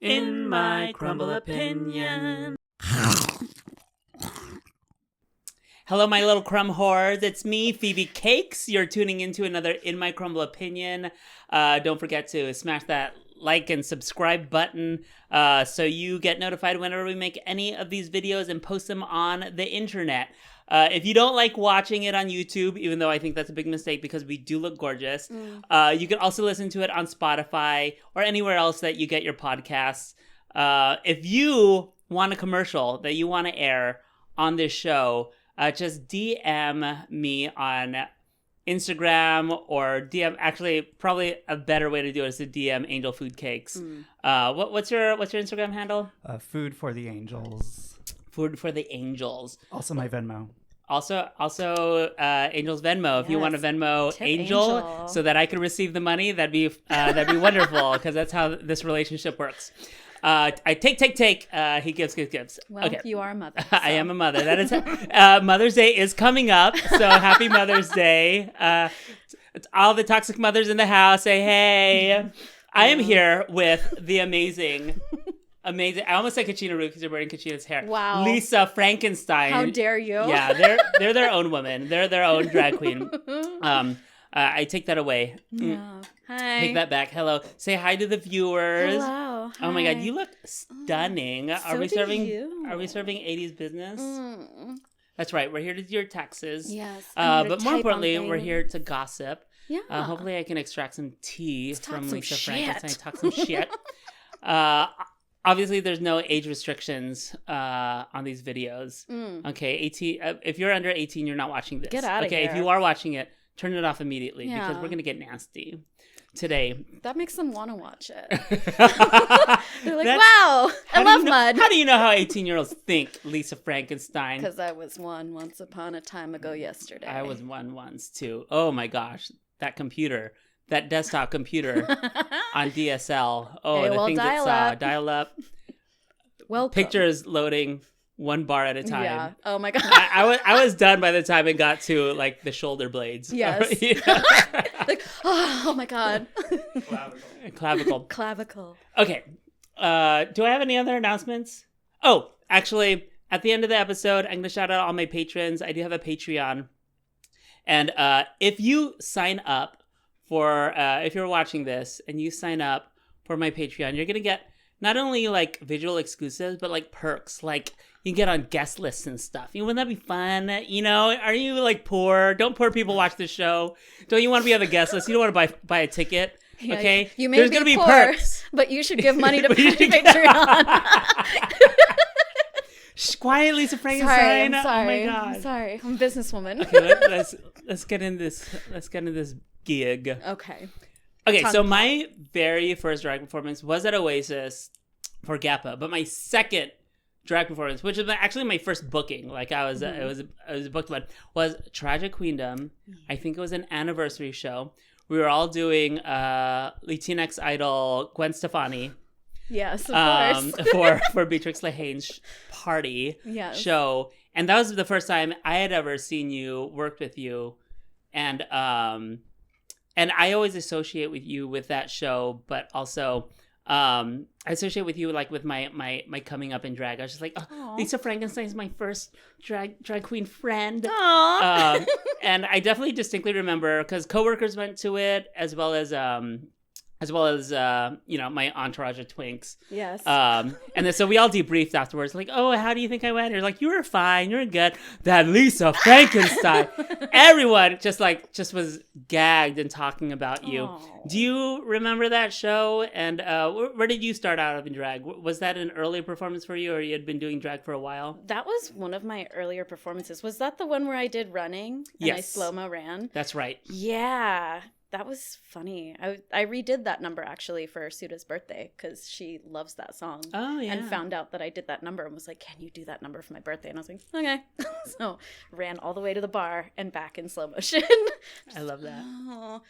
In my crumble opinion. Hello, my little crumb whores. It's me, Phoebe Cakes. You're tuning into another In My Crumble Opinion. Don't forget to smash that like and subscribe button so you get notified whenever we make any of these videos and post them on the internet. If you don't like watching it on YouTube, even though I think that's a big mistake because we do look gorgeous, you can also listen to it on Spotify or anywhere else that you get your podcasts. If you want a commercial that you want to air on this show, just DM me on Instagram or DM. Actually, probably a better way to do it is to DM Angel Food Cakes. What's your Instagram handle? Food for the Angels. Food for the Angels. Also my Venmo. Also, Angel's Venmo. If you want to Venmo Angel so that I can receive the money, that'd be wonderful because that's how this relationship works. I take. He gives. Well, okay. You are a mother. So. I am a mother. That is Mother's Day is coming up, so happy Mother's Day. It's all the toxic mothers in the house. Say hey. I am here with the amazing. I almost said Kachina Roo because you're wearing Kachina's hair. Wow. Lisa Frankenstein. How dare you? Yeah, they're their own woman. They're their own drag queen. I take that away. Yeah. Hi. Take that back. Hello. Say hi to the viewers. Hello. Hi. Oh my God, you look stunning. So Are we serving 80s business? That's right. We're here to do your taxes. Yes. But more importantly, we're here to gossip. Yeah. Hopefully I can extract some tea from Lisa Frankenstein. Talk some shit. Obviously, there's no age restrictions on these videos. Okay, 18. If you're under 18, you're not watching this. Get out of here. Okay, if you are watching it, turn it off immediately because we're gonna get nasty today. That makes them want to watch it. They're like, wow, I love mud. How do you know how 18-year-olds think, Lisa Frankenstein? Because I was one once upon a time ago yesterday. I was one once too. Oh my gosh, that computer. That desktop computer on DSL. Oh, the things it saw. Dial up. Welcome. Pictures loading 1 bar at a time. Yeah. Oh my God. I was done by the time it got to like the shoulder blades. Yes. Like, oh my God. Clavicle. Okay. Do I have any other announcements? Oh, actually, at the end of the episode, I'm going to shout out all my patrons. I do have a Patreon. And if you sign up, if you're watching this and you sign up for my Patreon, you're going to get not only like visual exclusives, but like perks. Like you can get on guest lists and stuff. Wouldn't that be fun? You know, are you like poor? Don't poor people watch this show? Don't you want to be on the guest list? You don't want to buy a ticket? Yeah, okay? You may There's be going to be poor, perks. But you should give money to Patreon. Quiet, Lisa Frankenstein. Sorry, oh my God. I'm sorry. I'm a businesswoman. Okay, let's get in this. Let's get into this gig. Okay. So my very first drag performance was at Oasis for GAPA, but my second drag performance, which is actually my first booking, like I was booked one, was Tragic Queendom. I think it was an anniversary show. We were all doing Latinx Idol Gwen Stefani. Yes, of course. for Beatrix Lehane's party show, and that was the first time I had ever seen you, worked with you, and I always associate with you with that show, but also I associate with you like with my coming up in drag. I was just like, oh, Lisa Frankenstein is my first drag queen friend. And I definitely distinctly remember because coworkers went to it as well as my entourage of twinks. Yes. And then so we all debriefed afterwards, like, oh, how do you think I went? You're like, you were fine, you're good. That Lisa Frankenstein. Everyone just was gagged and talking about you. Aww. Do you remember that show? And where did you start out in drag? Was that an early performance for you, or you had been doing drag for a while? That was one of my earlier performances. Was that the one where I did running? And yes. I slow-mo ran? That's right. Yeah. That was funny. I redid that number actually for Suda's birthday because she loves that song. Oh, yeah. And found out that I did that number and was like, can you do that number for my birthday? And I was like, okay. So ran all the way to the bar and back in slow motion. I love that.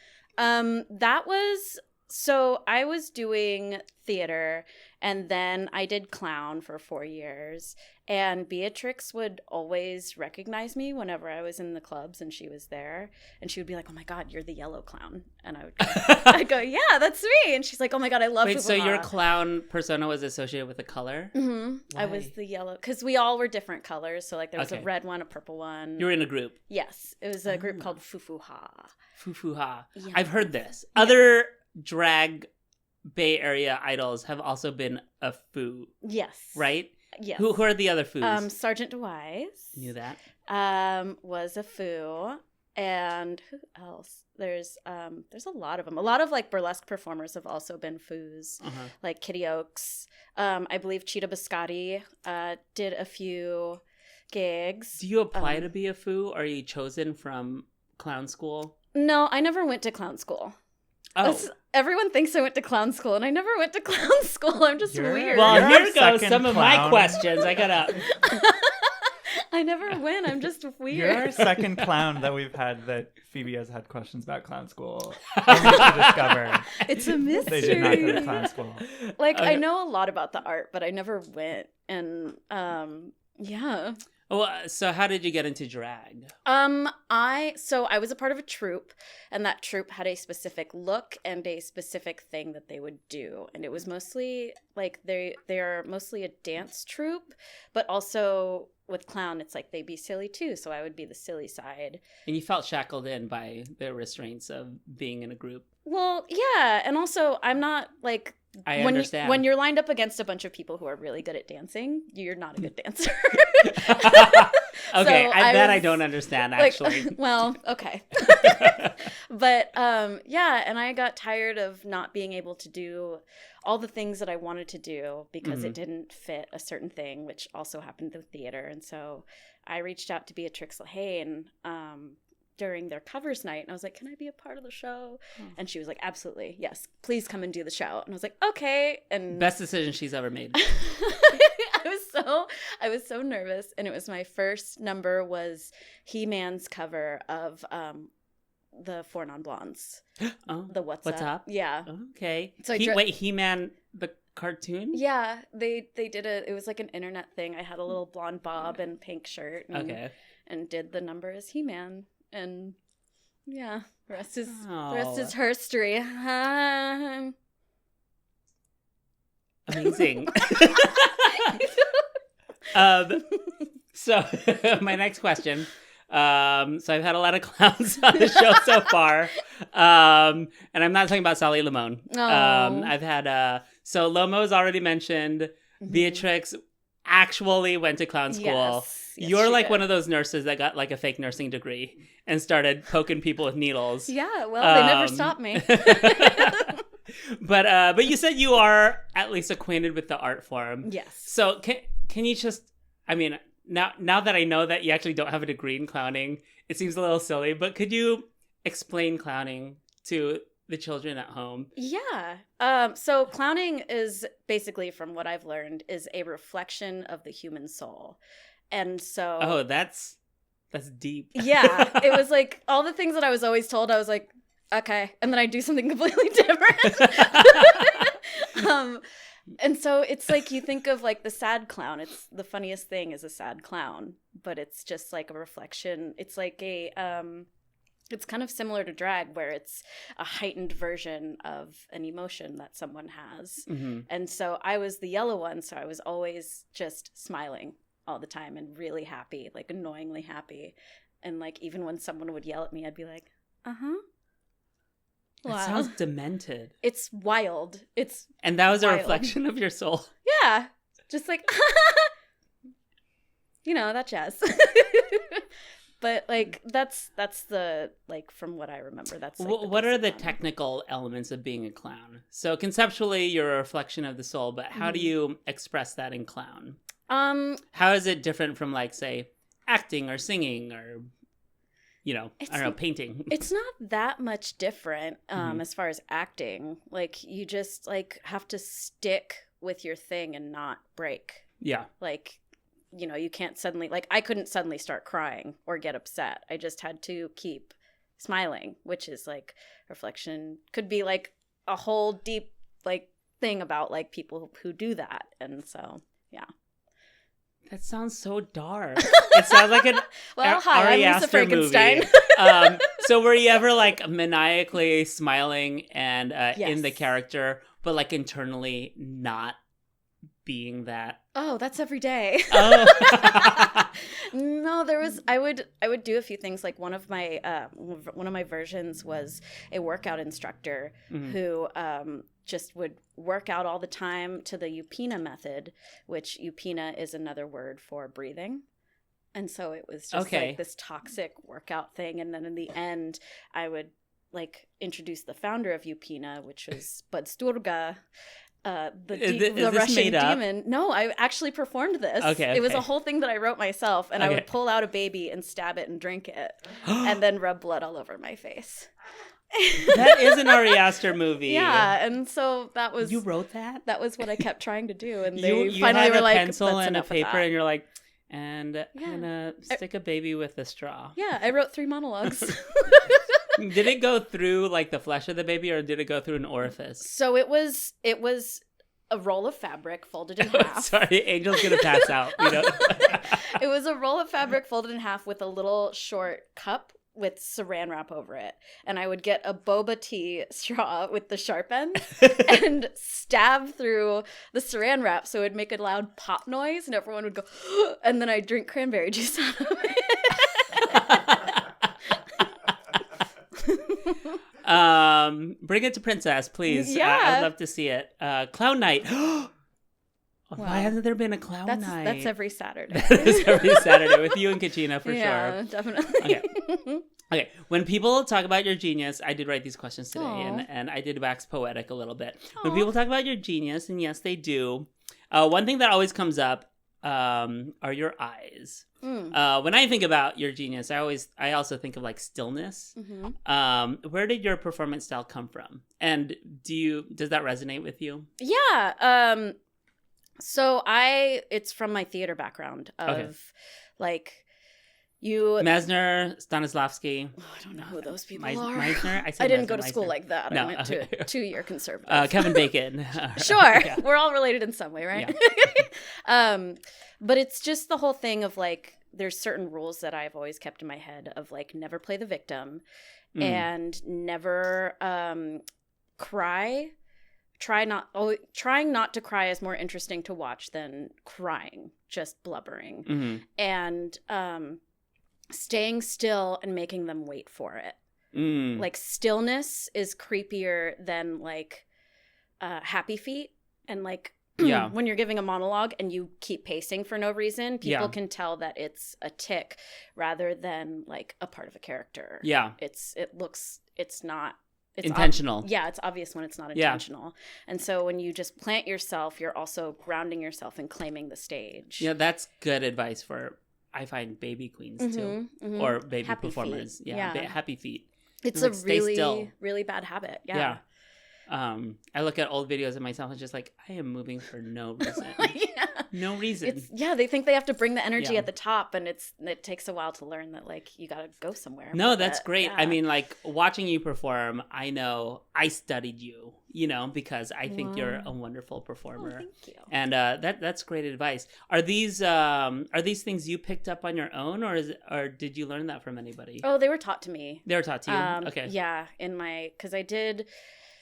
That was So I was doing theater, and then I did clown for 4 years. And Beatrix would always recognize me whenever I was in the clubs and she was there. And she would be like, "Oh my God, you're the yellow clown." And I'd go, "Yeah, that's me." And she's like, "Oh my God, I love Wait, so hoo-ha." your clown persona was associated with the color? Mm-hmm. I was Why? the yellow, because we all were different colors. So like there was Okay. a red one, a purple one. You were in a group. Yes, it was a group called Fufuha. Fufuha. Yeah. I've heard this. Other drag Bay Area idols have also been a foo, Yes. right? Yes. Who are the other foos? Sergeant DeWise. Knew that. Was a foo. And who else? There's a lot of them. A lot of like burlesque performers have also been foos, Uh-huh. like Kitty Oaks. I believe Cheetah Biscotti did a few gigs. Do you apply to be a foo, or are you chosen from clown school? No, I never went to clown school. Oh. Everyone thinks I went to clown school, and I never went to clown school. I'm just You're- weird. Well, You're here our goes second some of my clown. questions. I gotta. I never went. I'm just weird. You're our second clown that we've had that Phoebe has had questions about clown school. Only to discover It's a mystery. they did not go to clown school. Like, Okay. I know a lot about the art, but I never went. And, yeah. Oh, so how did you get into drag? I was a part of a troupe, and that troupe had a specific look and a specific thing that they would do. And it was mostly, like, they are mostly a dance troupe, but also with clown, it's like they be silly too, so I would be the silly side. And you felt shackled in by the restraints of being in a group. Well, yeah, and also I'm not like I when understand. when you're lined up against a bunch of people who are really good at dancing, you're not a good dancer. Okay, So I was, don't understand, like, actually. well, okay. But yeah, and I got tired of not being able to do all the things that I wanted to do because it didn't fit a certain thing, which also happened in theater. And so I reached out to Beatrix Lehane during their covers night, and I was like, "Can I be a part of the show?" And she was like, "Absolutely, yes, please come and do the show." And I was like, "Okay." And Best decision she's ever made. I was so nervous, and it was my first number was He-Man's cover of the Four Non-Blondes. Oh, The What's What's Up? Yeah. Okay. So Wait, He-Man, the cartoon? Yeah, they did it was like an internet thing. I had a little blonde bob and pink shirt and did the number as He-Man, and yeah, the rest is history. Amazing. So my next question. So I've had a lot of clowns on the show so far. And I'm not talking about Sally Lamone. Oh. I've had so Lomo's already mentioned. Beatrix actually went to clown school. Yes, You're she like did. one of those nurses that got like a fake nursing degree and started poking people with needles. Yeah, well, they never stopped me. But you said you are at least acquainted with the art form. Yes. So can you just, I mean, now that I know that you actually don't have a degree in clowning, it seems a little silly, but could you explain clowning to the children at home? Yeah. So clowning is basically, from what I've learned, is a reflection of the human soul. And so Oh, that's deep. yeah, it was like all the things that I was always told, I was like, okay, and then I do something completely different. And so it's like you think of like the sad clown. It's the funniest thing is a sad clown, but it's just like a reflection. It's like a it's kind of similar to drag, where it's a heightened version of an emotion that someone has. Mm-hmm. And so I was the yellow one, so I was always just smiling all the time and really happy, like annoyingly happy. And like even when someone would yell at me, I'd be like, uh-huh. That Wow. sounds demented. It's wild. It's And that was a wild. reflection of your soul. yeah, just like that jazz. But like that's the, like, from what I remember, that's like What are the basic one. technical elements of being a clown? So conceptually, you're a reflection of the soul, but how do you express that in clown? How is it different from, like, say, acting or singing or, I don't know, painting? It's not that much different as far as acting. Like, you just like have to stick with your thing and not break. Yeah. Like, you can't suddenly, like, I couldn't suddenly start crying or get upset. I just had to keep smiling, which is like reflection. Could be like a whole deep like thing about like people who do that. And so, yeah. That sounds so dark. It sounds like an well, hi, Ari I'm Lisa Aster Frankenstein. movie. So were you ever like maniacally smiling and in the Yes. character, but like internally not being that? Oh, that's every day. Oh. No, there was. I would do a few things. Like one of my versions was a workout instructor who just would work out all the time to the Upina method, which Upina is another word for breathing. And so it was just like this toxic workout thing. And then in the end, I would like introduce the founder of Upina, which was Bud Sturga. The Russian demon. No, I actually performed this. Okay. It was a whole thing that I wrote myself, and I would pull out a baby and stab it and drink it, and then rub blood all over my face. That is an Ari Aster movie. Yeah, and so that was. You wrote that? That was what I kept trying to do, and you finally had were a like, pencil "That's and a enough of paper, that." and you're like, and I'm gonna stick a baby with a straw. Yeah, I wrote 3 monologues. Did it go through like the flesh of the baby, or did it go through an orifice? So it was a roll of fabric folded in half. Sorry, Angel's gonna pass out. You know? It was a roll of fabric folded in half with a little short cup with saran wrap over it. And I would get a boba tea straw with the sharp end and stab through the saran wrap so it would make a loud pop noise and everyone would go, and then I'd drink cranberry juice out of it. Bring it to Princess, please. Yeah. I'd love to see it. Clown Night. Why hasn't there been a clown night? That's every Saturday. That is every Saturday with you and Katrina for yeah, sure. Definitely. Okay. When people talk about your genius, I did write these questions today, Aww. and I did wax poetic a little bit. When people talk about your genius, and yes, they do. One thing that always comes up are your eyes. When I think about your genius, I also think of like stillness. Mm-hmm. Where did your performance style come from? And does that resonate with you? Yeah. So it's from my theater background of like you. Mesner, Stanislavski. Oh, I don't know who those people are. Meisner? I didn't go to Meisner. school like that. No, I went to a 2-year conservative. Kevin Bacon. Sure. Yeah. We're all related in some way, right? Yeah. But it's just the whole thing of like, there's certain rules that I've always kept in my head of like, never play the victim and never cry. Trying not to cry is more interesting to watch than crying, just blubbering. Mm-hmm. And staying still and making them wait for it. Like stillness is creepier than like happy feet. And like when you're giving a monologue and you keep pacing for no reason, people can tell that it's a tick rather than like a part of a character. Yeah. It's not. It's intentional. it's obvious when it's not intentional. And so when you just plant yourself, you're also grounding yourself and claiming the stage. Yeah, that's good advice for, I find, baby queens too. Or baby happy performers. Feet. Yeah. Happy feet. It's like, a stay still. really bad habit. Yeah. I look at old videos of myself and just like, I am moving for no reason. No reason. They think they have to bring the energy at the top, and it takes a while to learn that like you got to go somewhere. No, that's great. Yeah. I mean, like watching you perform, I know I studied you, because I think you're a wonderful performer. Oh, thank you. And that's great advice. Are these things you picked up on your own, or did you learn that from anybody? Oh, they were taught to me. They were taught to you. Okay. Yeah,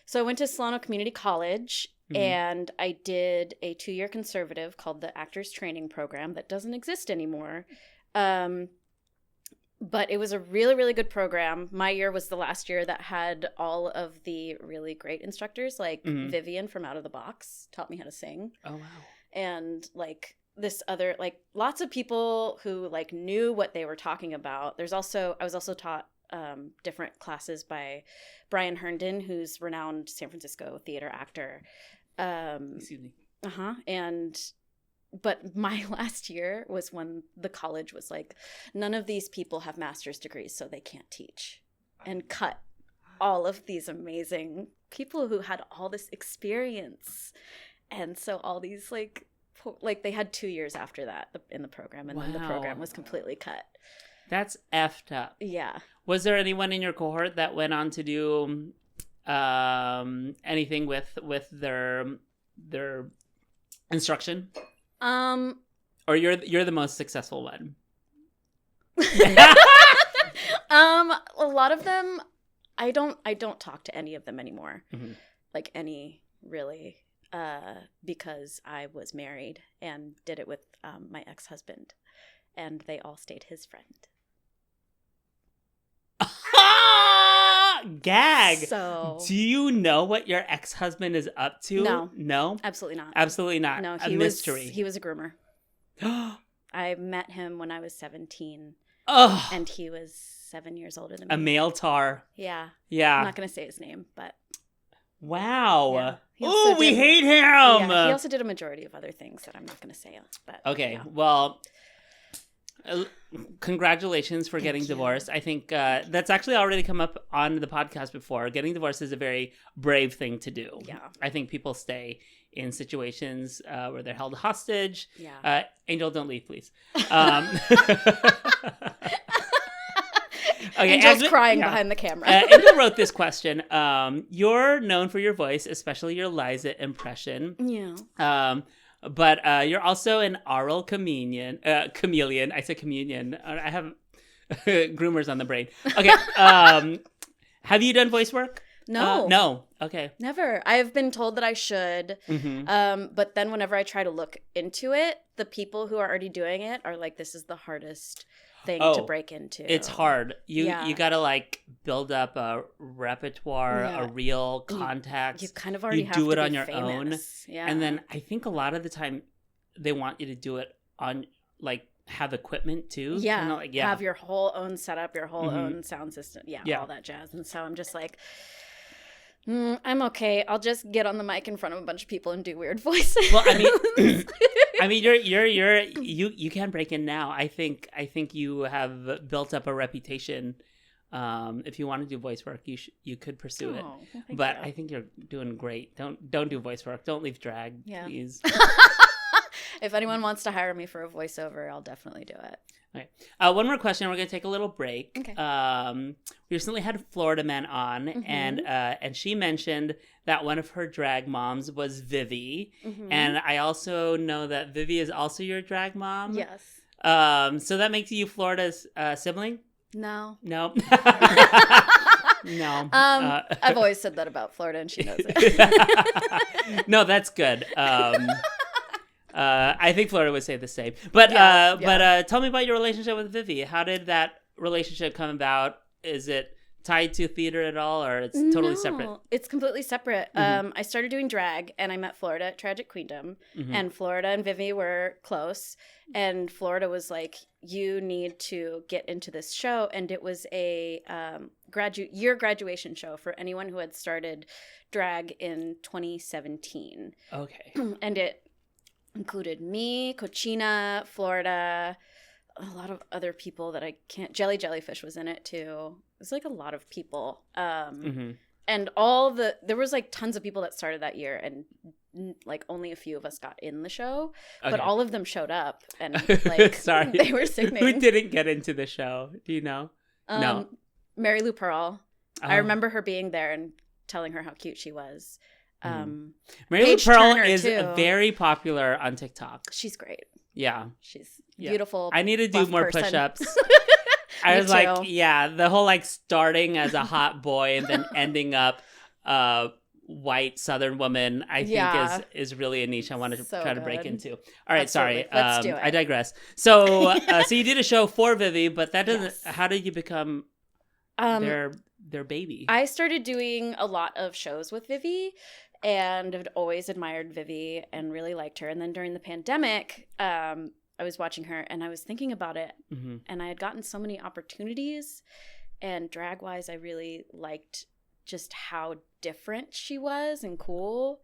So I went to Solano Community College, and I did a 2-year conservative called the Actors Training Program that doesn't exist anymore. But it was a really, really good program. My year was the last year that had all of the really great instructors, like Vivian from Out of the Box taught me how to sing. Oh, wow. And like this other, like lots of people who like knew what they were talking about. I was also taught different classes by Brian Herndon, who's renowned San Francisco theater actor. Excuse me. But my last year was when the college was like, none of these people have master's degrees, so they can't teach, and cut all of these amazing people who had all this experience. And so all these like they had 2 years after that in the program, and then the program was completely cut. That's effed up. Yeah. Was there anyone in your cohort that went on to do Anything with their instruction? Or you're the most successful one? A lot of them, I don't talk to any of them anymore. Mm-hmm. Like any really, because I was married and did it with my ex-husband, and they all stayed his friend. Gag. So, do you know what your ex-husband is up to? No, absolutely not. Absolutely not. No, a mystery. He was a groomer. I met him when I was 17, and he was 7 years older than me. A male tar. Yeah. Yeah. I'm not going to say his name, but. Wow. Yeah. Oh, we hate him. Yeah, he also did a majority of other things that I'm not going to say. But okay. Yeah. Well, congratulations for getting divorced. I think that's actually already come up on the podcast before. Getting divorced is a very brave thing to do. Yeah. I think people stay in situations where they're held hostage. Yeah. Angel, don't leave, please. Okay, Angel's crying behind the camera. Angel wrote this question. You're known for your voice, especially your Liza impression. Yeah. But you're also an oral chameleon. I said communion. I have groomers on the brain. Okay. Have you done voice work? No. No. Okay. Never. I've been told that I should. Mm-hmm. But then whenever I try to look into it, the people who are already doing it are like, this is the hardest thing to break into. It's hard. You gotta like build up a repertoire, a real contacts. You kind of already have do to it be on your famous. own. Yeah. And then I think a lot of the time they want you to do it on like have equipment too. Yeah. Kinda like, have your whole own setup, your whole own sound system. Yeah, all that jazz. And so I'm just like, I'm okay. I'll just get on the mic in front of a bunch of people and do weird voices. Well, I mean, you can break in now. I think you have built up a reputation. If you want to do voice work, you could pursue it. But I think you're doing great. Don't do voice work. Don't leave drag, please. If anyone wants to hire me for a voiceover, I'll definitely do it. Okay. One more question. We're going to take a little break. Okay. We recently had Florida Man on, and she mentioned that one of her drag moms was Vivi. And I also know that Vivi is also your drag mom. Yes. So that makes you Florida's sibling? No. No. No. I've always said that about Florida, and she knows it. No, that's good. I think Florida would say the same. But tell me about your relationship with Vivi. How did that relationship come about? Is it tied to theater at all, or it's totally separate? It's completely separate. I started doing drag, and I met Florida at Tragic Queendom, and Florida and Vivi were close, and Florida was like, you need to get into this show, and it was a graduation show for anyone who had started drag in 2017. Okay. And it included me, Cochina, Florida, a lot of other people that I can't. Jellyfish was in it too. It was like a lot of people. And there was like tons of people that started that year, and like only a few of us got in the show, but all of them showed up, and like sorry, they were sickening. Who didn't get into the show? Do you know? No. Mary Lou Pearl. I remember her being there and telling her how cute she was. Mary Lou Pearl is very popular on TikTok. She's great. Yeah. She's beautiful. I need to do more push-ups. I was too. like, the whole like starting as a hot boy and then ending up white Southern woman, I think is really a niche I want to try to break into. All right, Absolutely. sorry. Let's do it. I digress. So so you did a show for Vivi, but that doesn't how did you become their baby? I started doing a lot of shows with Vivi, and had always admired Vivi and really liked her. And then during the pandemic, I was watching her and I was thinking about it, and I had gotten so many opportunities, and drag wise, I really liked just how different she was and cool.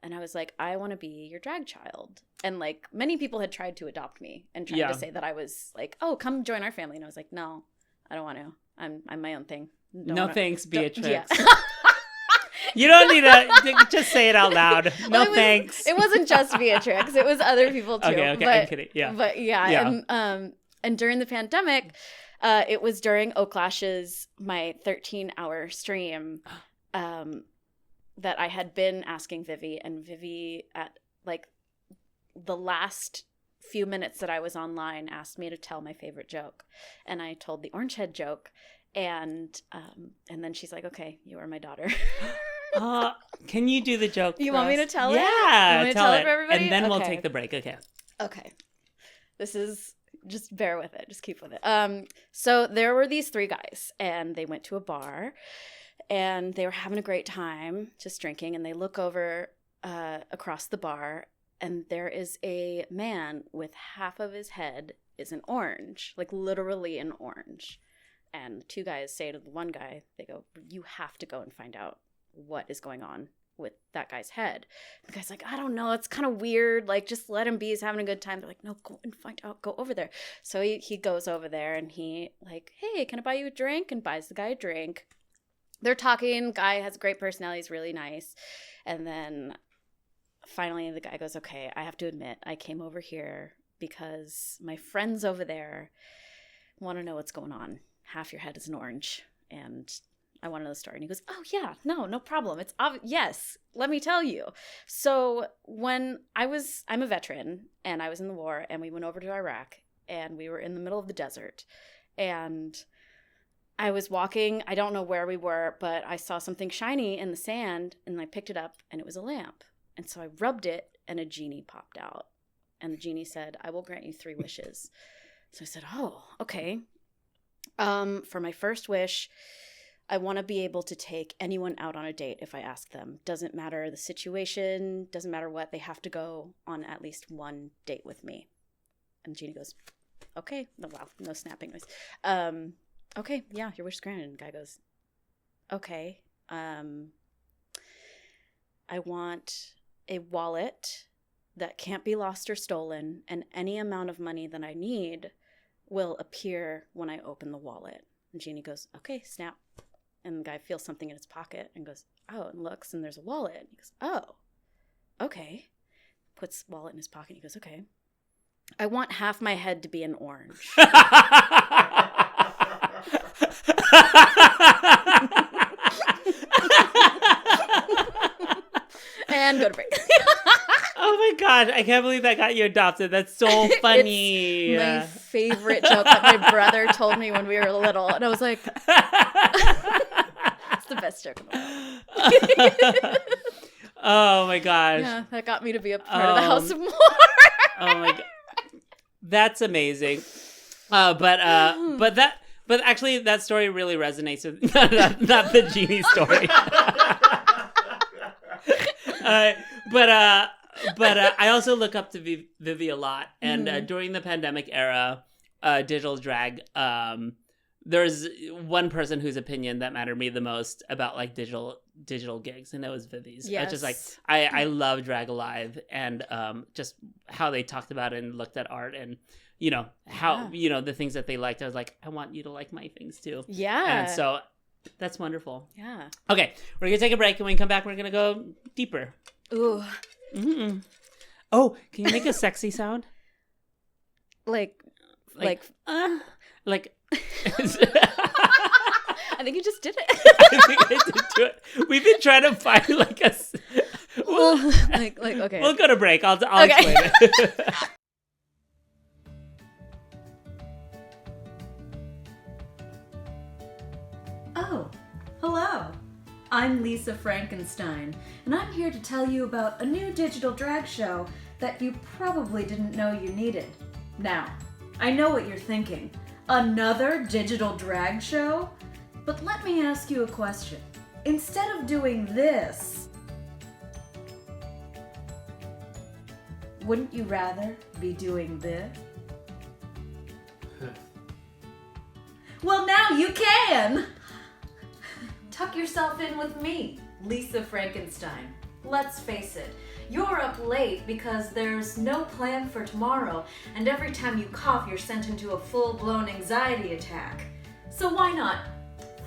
And I was like, I want to be your drag child. And like many people had tried to adopt me and tried to say that I was like, oh, come join our family. And I was like, no, I don't want to. I'm my own thing. Thanks, Beatrix. Yeah. You don't need to just say it out loud. Thanks. It wasn't just Beatrix. It was other people too. Okay, I'm kidding. Yeah. But and during the pandemic, it was during Oaklash's my 13-hour stream. that I had been asking Vivi, and Vivi at like the last few minutes that I was online asked me to tell my favorite joke, and I told the orange head joke, and then she's like, okay, you are my daughter. Can you do the joke? You want me to tell it? Yeah, you want me to tell it for everybody? And then we'll Okay. take the break. Okay. Okay. This is, just bear with it. Just keep with it. So there were these 3 guys, and they went to a bar, and they were having a great time just drinking, and they look over across the bar, and there is a man with half of his head is an orange, like literally an orange. And the 2 guys say to the one guy, they go, you have to go and find out what is going on with that guy's head. The guy's like, I don't know, it's kind of weird, like just let him be, he's having a good time. They're like, no, go and find out, go over there. So he goes over there, and he like, hey, can I buy you a drink? And buys the guy a drink. They're talking, guy has a great personality, he's really nice. And then finally the guy goes, okay, I have to admit, I came over here because my friends over there want to know what's going on. Half your head is an orange, and I want to know the story. And he goes, oh yeah, no problem. It's yes, let me tell you. So when I'm a veteran, and I was in the war, and we went over to Iraq, and we were in the middle of the desert, and I was walking, I don't know where we were, but I saw something shiny in the sand, and I picked it up, and it was a lamp. And so I rubbed it, and a genie popped out. And the genie said, I will grant you 3 wishes. So I said, oh, okay. For my first wish, I want to be able to take anyone out on a date if I ask them. Doesn't matter the situation, doesn't matter what, they have to go on at least 1 date with me. And the genie goes, okay. No, wow, no snapping noise. Okay, yeah, your wish is granted. And the guy goes, okay. I want a wallet that can't be lost or stolen, and any amount of money that I need will appear when I open the wallet. And Genie goes, okay, snap. And the guy feels something in his pocket and goes, oh, and looks, and there's a wallet. And he goes, oh, okay. Puts the wallet in his pocket. He goes, okay. I want half my head to be an orange. And go to break. Oh my god, I can't believe that got you adopted. That's so funny. It's my favorite joke that my brother told me when we were little. And I was like, it's the best joke in the world. Oh my gosh. Yeah, that got me to be a part of the House of More. Oh my god. That's amazing. But actually that story really resonates with not the genie story. But I also look up to Vivi a lot, and during the pandemic era, digital drag, there's one person whose opinion that mattered me the most about like digital gigs, and that was Vivi's. Yes. Just like I love Drag Alive, and just how they talked about it and looked at art, and you know how the things that they liked. I was like, I want you to like my things too. Yeah. And so that's wonderful. Yeah. Okay, we're gonna take a break, and when we come back, we're gonna go deeper. Ooh. Mm-mm. Oh, can you make a sexy sound? Like. I I think you just did it. think I did do it. We've been trying to find like a. like okay. We'll go to break. I'll Okay. explain it. Oh, hello. I'm Lisa Frankenstein, and I'm here to tell you about a new digital drag show that you probably didn't know you needed. Now, I know what you're thinking. Another digital drag show? But let me ask you a question. Instead of doing this, wouldn't you rather be doing this? Well, now you can! Tuck yourself in with me, Lisa Frankenstein. Let's face it, you're up late because there's no plan for tomorrow, and every time you cough, you're sent into a full-blown anxiety attack. So why not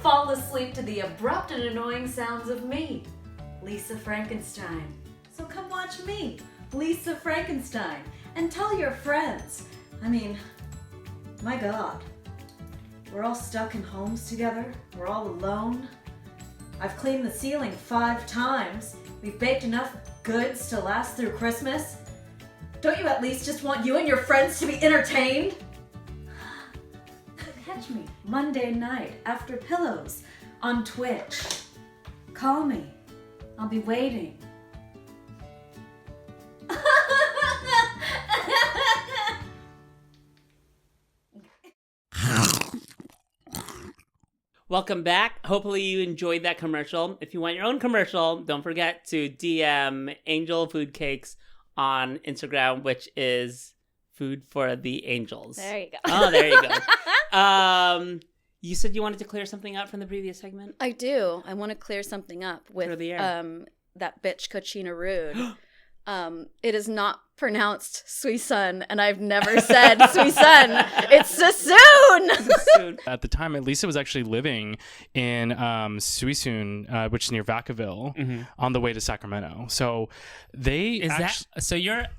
fall asleep to the abrupt and annoying sounds of me, Lisa Frankenstein? So come watch me, Lisa Frankenstein, and tell your friends. I mean, my God. We're all stuck in homes together. We're all alone. I've cleaned the ceiling 5 times. We've baked enough goods to last through Christmas. Don't you at least just want you and your friends to be entertained? Catch me Monday night after pillows on Twitch. Call me. I'll be waiting. Welcome back. Hopefully you enjoyed that commercial. If you want your own commercial, don't forget to DM Angel Food Cakes on Instagram, which is Food for the Angels. There you go. Oh, there you go. You said you wanted to clear something up from the previous segment? I do. I want to clear something up with Clear the air. that bitch Cochina Rude. It is not pronounced Suisun, and I've never said Suisun. It's Sassoon. At the time, Lisa was actually living in Suisun, which is near Vacaville, on the way to Sacramento. So they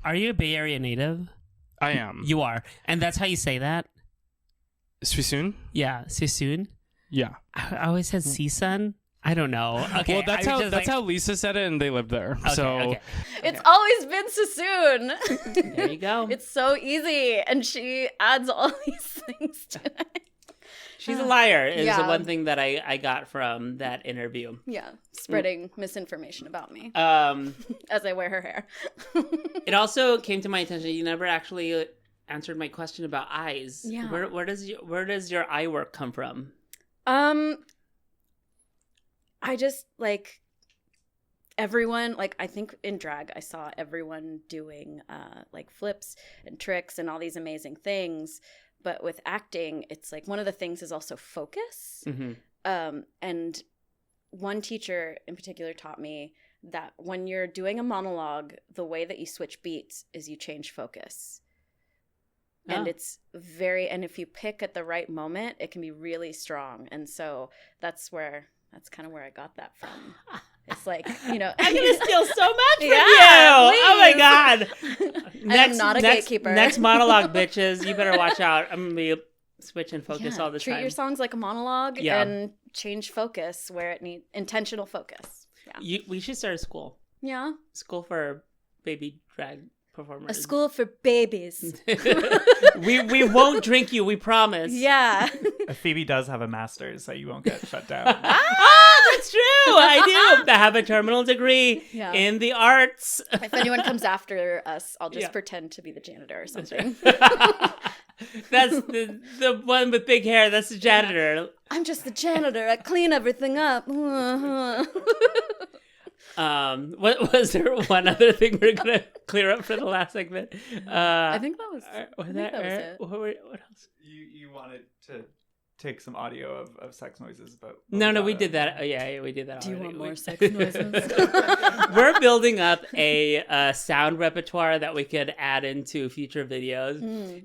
Are you a Bay Area native? I am. You are. And that's how you say that? Suisun? Yeah, Sassoon. Yeah. I always said Seasun. I don't know. Okay, well, that's how Lisa said it, and they lived there. Okay. It's always been Sassoon. There you go. It's so easy, and she adds all these things to it. She's a liar is Yeah. the one thing that I got from that interview. Yeah, spreading misinformation about me Um, as I wear her hair. it also came to my attention you never actually answered my question about eyes. Yeah. Where does your eye work come from? I just like everyone, like I think in drag I saw everyone doing like flips and tricks and all these amazing things, but with acting it's like one of the things is also focus. And one teacher in particular taught me that when you're doing a monologue, the way that you switch beats is you change focus. And and if you pick at the right moment, it can be really strong. And so that's kind of where I got that from. It's like, I'm going to steal so much from you. please. Oh my God. I'm not a gatekeeper. Next monologue, bitches. You better watch out. I'm going to be switching focus all the treat time. your songs like a monologue and change focus where it needs intentional focus. Yeah. We should start a school. Yeah. School for baby drag performers. A school for babies. we won't drink you, we promise. Yeah. Phoebe does have a master's, so you won't get shut down. That's true. I do. I have a terminal degree in the arts. If anyone comes after us, I'll just pretend to be the janitor or something. That's the one with big hair. That's the janitor. I'm just the janitor. I clean everything up. What was there one other thing we're gonna clear up for the last segment? I think that was. Was that was it. What else? You wanted to take some audio of sex noises, but No, we did that. Oh, yeah, we did that. Do you already. want more sex noises? We're building up a sound repertoire that we could add into future videos,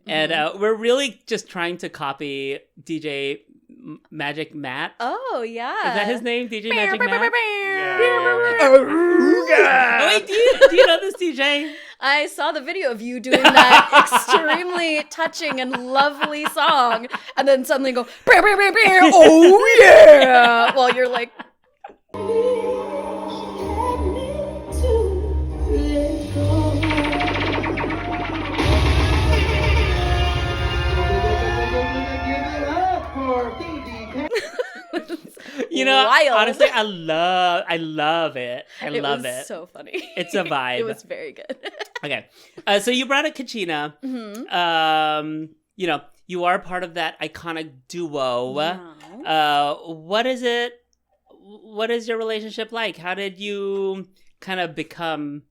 and we're really just trying to copy DJ Magic Matt. Oh yeah, Is that his name, DJ Magic Matt? Yeah. Wait, do you know this DJ? I saw the video of you doing that extremely touching and lovely song, and then suddenly go, oh yeah, while you're like. Wild. Honestly, I love it. I love it. It was so funny. It's a vibe. It was very good. Okay. So you brought up Kachina. You are part of that iconic duo. Wow. What is it? What is your relationship like? How did you kind of become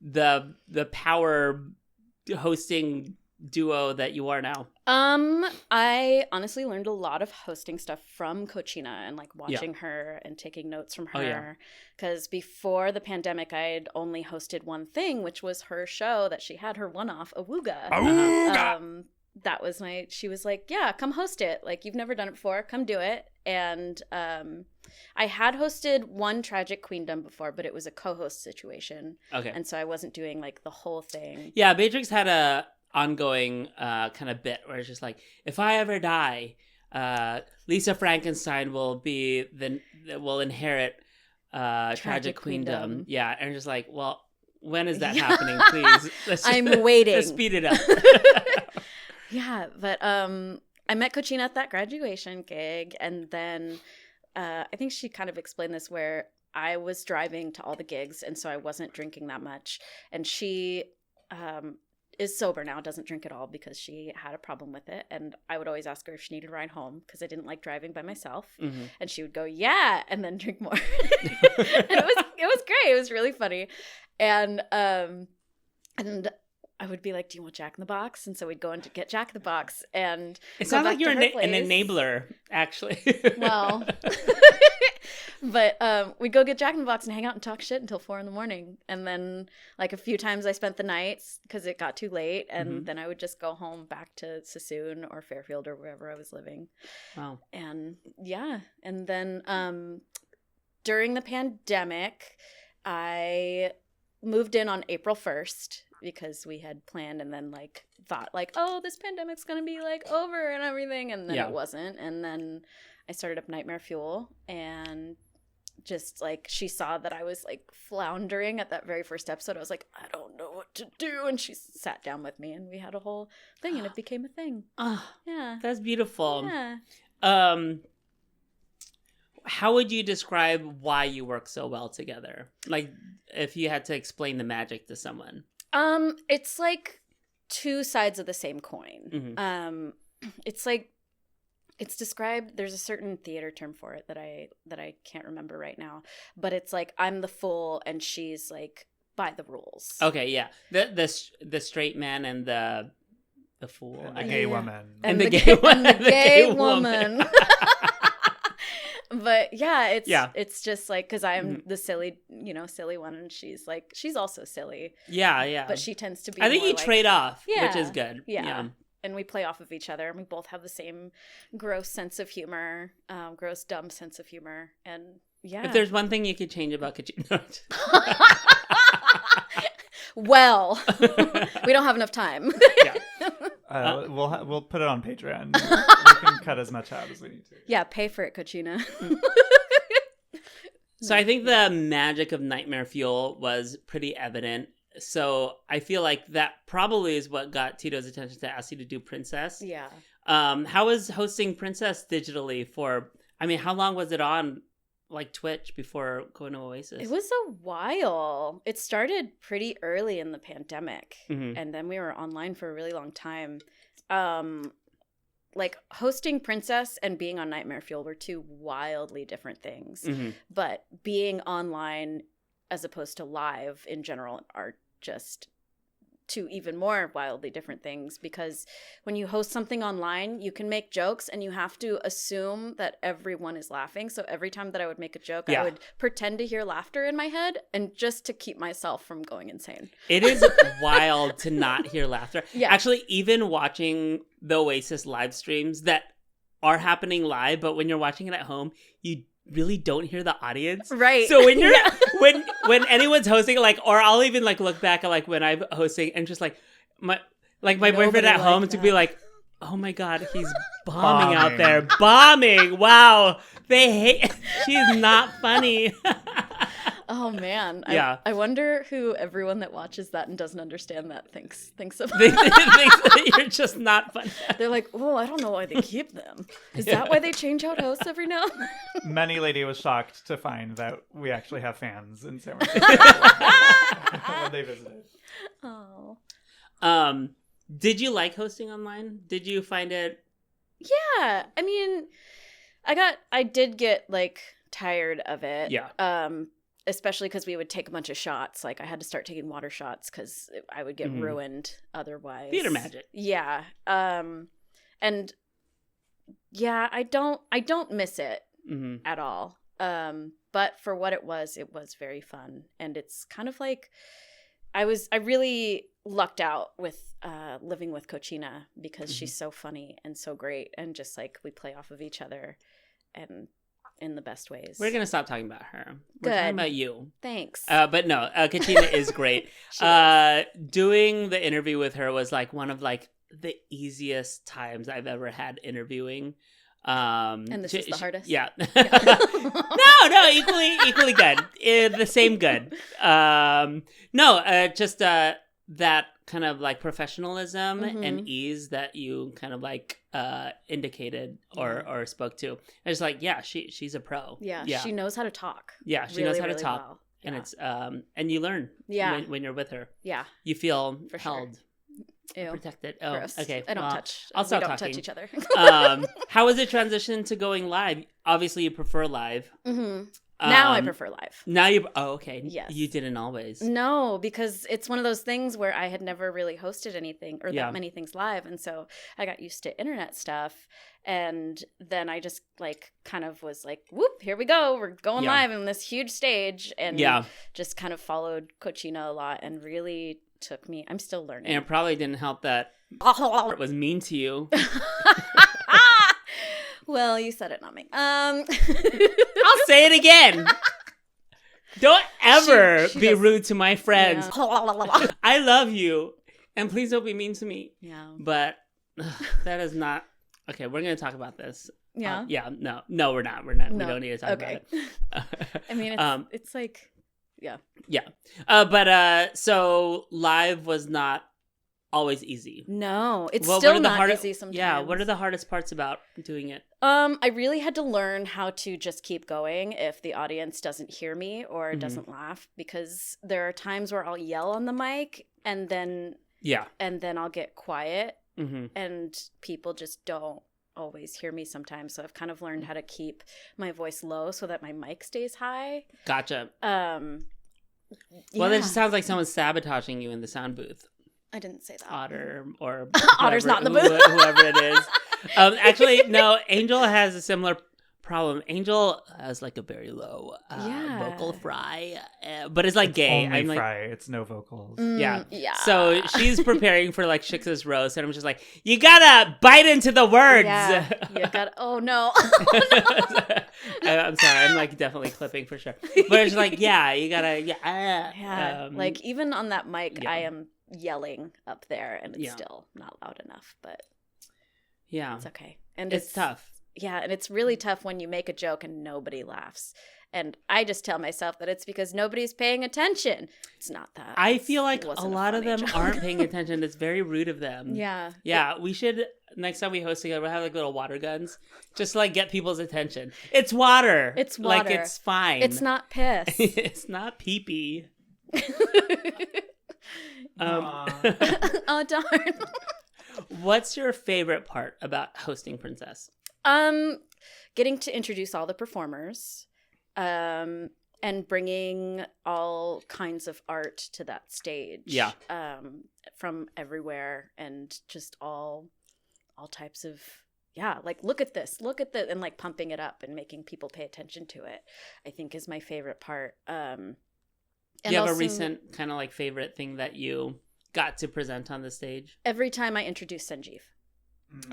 the power hosting duo that you are now? I honestly learned a lot of hosting stuff from Cochina and like watching her and taking notes from her. Because before the pandemic, I had only hosted one thing, which was her show that she had, her one-off, Awooga. That was she was like, yeah, come host it. Like, you've never done it before. Come do it. And I had hosted one Tragic Queendom before, but it was a co-host situation. Okay. And so I wasn't doing like the whole thing. Yeah, Beatrix had a ongoing kind of bit where it's just like, if I ever die, Lisa Frankenstein will inherit Tragic Queendom. Queendom. Yeah, and just like, well, when is that Yeah. happening? Please, I'm waiting. Let's speed it up. Yeah, but I met Cochina at that graduation gig, and then I think she kind of explained this where I was driving to all the gigs, and so I wasn't drinking that much, and she is sober now, doesn't drink at all because she had a problem with it, and I would always ask her if she needed a ride home because I didn't like driving by myself, and she would go, yeah, and then drink more. And it was great. It was really funny, and I would be like, do you want Jack in the Box? And so we'd go in to get Jack in the Box, and It sounds like you're an place. enabler, actually. Well, but we'd go get Jack in the Box and hang out and talk shit until 4 a.m. And then like a few times I spent the nights because it got too late. And then I would just go home back to Sassoon or Fairfield or wherever I was living. Wow. And yeah. And then during the pandemic, I moved in on April 1st because we had planned and then like thought like, oh, this pandemic's going to be like over and everything. And then it wasn't. And then I started up Nightmare Fuel, and just like she saw that I was like floundering at that very first episode. I was like, I don't know what to do. And she sat down with me and we had a whole thing and it became a thing. Oh, Yeah. that's beautiful. Yeah. How would you describe why you work so well together? Like if you had to explain the magic to someone. It's like two sides of the same coin. It's like, it's described, there's a certain theater term for it that I can't remember right now, but it's like I'm the fool and she's like by the rules. Okay, yeah. The straight man and the fool. And the gay woman. And the the gay and the the gay gay woman. But yeah, it's just like because I'm the silly one, and she's also silly. Yeah. But she tends to be. I think more you like, trade off, Yeah, which is good. Yeah. And we play off of each other, and we both have the same gross sense of humor, gross dumb sense of humor, and yeah. If there's one thing you could change about Kachina. Well, we don't have enough time. Yeah. We'll put it on Patreon. We can cut as much out as we need to. Yeah, pay for it, Cochina. So I think the magic of Nightmare Fuel was pretty evident. So I feel like that probably is what got Tito's attention to ask you to do Princess. Yeah. How was hosting Princess digitally for, I mean, how long was it on like Twitch before going to Oasis? It was a while. It started pretty early in the pandemic, and then we were online for a really long time. Like hosting Princess and being on Nightmare Fuel were two wildly different things. But being online as opposed to live in general are just two even more wildly different things, because when you host something online, you can make jokes and you have to assume that everyone is laughing. So every time that I would make a joke, I would pretend to hear laughter in my head, and just to keep myself from going insane. It is wild to not hear laughter. Yeah. Actually, even watching the Oasis live streams that are happening live, but when you're watching it at home, you really don't hear the audience. Right. So when you're when anyone's hosting, like, or I'll even like look back at like when I'm hosting and just like my boyfriend at home to be like, oh my God, he's bombing out there. Bombing. Wow. They hate, she's not funny. Oh man. Yeah. I wonder who everyone that watches that and doesn't understand that thinks of. They think that you're just not funny. They're like, oh, I don't know why they keep them. Is that why they change out hosts every now and then? Many lady was shocked to find that we actually have fans in San Francisco when they visited. Oh. Did you like hosting online? Did you find it? Yeah. I mean, I did get like tired of it. Yeah. Especially because we would take a bunch of shots. Like I had to start taking water shots because I would get ruined otherwise. Theater magic. Yeah. And yeah, I don't miss it at all. But for what it was very fun. And it's kind of like I really lucked out with living with Cochina because she's so funny and so great, and just like we play off of each other and in the best ways. We're gonna stop talking about her. We're Good. talking about you. Thanks. But no, Katina is great. Doing the interview with her was like one of like the easiest times I've ever had interviewing. And this is the hardest? Yeah. No, equally good. The same good. Just that kind of like professionalism and ease that you kind of like indicated or spoke to. I was like, yeah, she's a pro. Yeah, she knows how to talk. Yeah, she really, knows how to really talk. well. And Yeah. it's and you learn when you're with her. Yeah. You feel For sure. held, Ew. protected. Oh, Gross. okay. I don't well, touch. I'll We stop don't talking. touch each other. How was it transition to going live? Obviously, you prefer live. Now I prefer live. Now you. Oh, okay. Yes. You didn't always. No, because it's one of those things where I had never really hosted anything or Yeah. that many things live. And so I got used to internet stuff. And then I just like kind of was like, whoop, here we go. We're going Yeah. live on this huge stage. And Yeah. just kind of followed Cochina a lot and really took me. I'm still learning. And it probably didn't help that it was mean to you. Well, you said it, not me. I'll say it again. Don't ever She be does- rude to my friends. Yeah. I love you, and please don't be mean to me. Yeah. But that is not okay. We're gonna talk about this. Yeah. Yeah. No, we're not. We're not. We No. don't need to talk Okay. about it. I mean, it's like, yeah. Yeah. So live was not always easy. No, it's Well, still not easy sometimes. Yeah. What are the hardest parts about doing it? I really had to learn how to just keep going if the audience doesn't hear me or Mhm. doesn't laugh, because there are times where I'll yell on the mic and then Yeah. I'll get quiet Mm-hmm. and people just don't always hear me sometimes. So I've kind of learned how to keep my voice low so that my mic stays high. Gotcha. Well, Well, it just sounds like someone's sabotaging you in the sound booth. I didn't say that. Otter or Otter's whoever- not in the booth. whoever it is. Actually, no. Angel has a similar problem. Angel has like a very low vocal fry, but it's like gay. Only I'm like, fry. It's no vocals. yeah. Yeah. So she's preparing for like Shix's roast, and I'm just like, you gotta bite into the words. Yeah. You got. Oh no. I'm sorry. I'm like definitely clipping for sure. But it's like, yeah, you gotta, Yeah, like even on that mic, yeah. I am yelling up there, and it's Yeah. still not loud enough. But yeah, it's okay, and it's tough. Yeah, and it's really tough when you make a joke and nobody laughs. And I just tell myself that it's because nobody's paying attention. It's not that. I feel like It a wasn't lot of funny them joke. aren't paying attention. It's very rude of them. Yeah. Yeah, we should next time we host together, we'll have like little water guns, just to, like get people's attention. It's water. It's Like water. it's fine. It's not piss. It's not pee pee. Oh darn. What's your favorite part about hosting Princess? Getting to introduce all the performers, and bringing all kinds of art to that stage. Yeah. From everywhere, and just all types of, yeah, like look at this, and like pumping it up and making people pay attention to it, I think is my favorite part. And Do you have also, a recent kind of like favorite thing that you got to present on the stage? every time I introduce Sanjeev,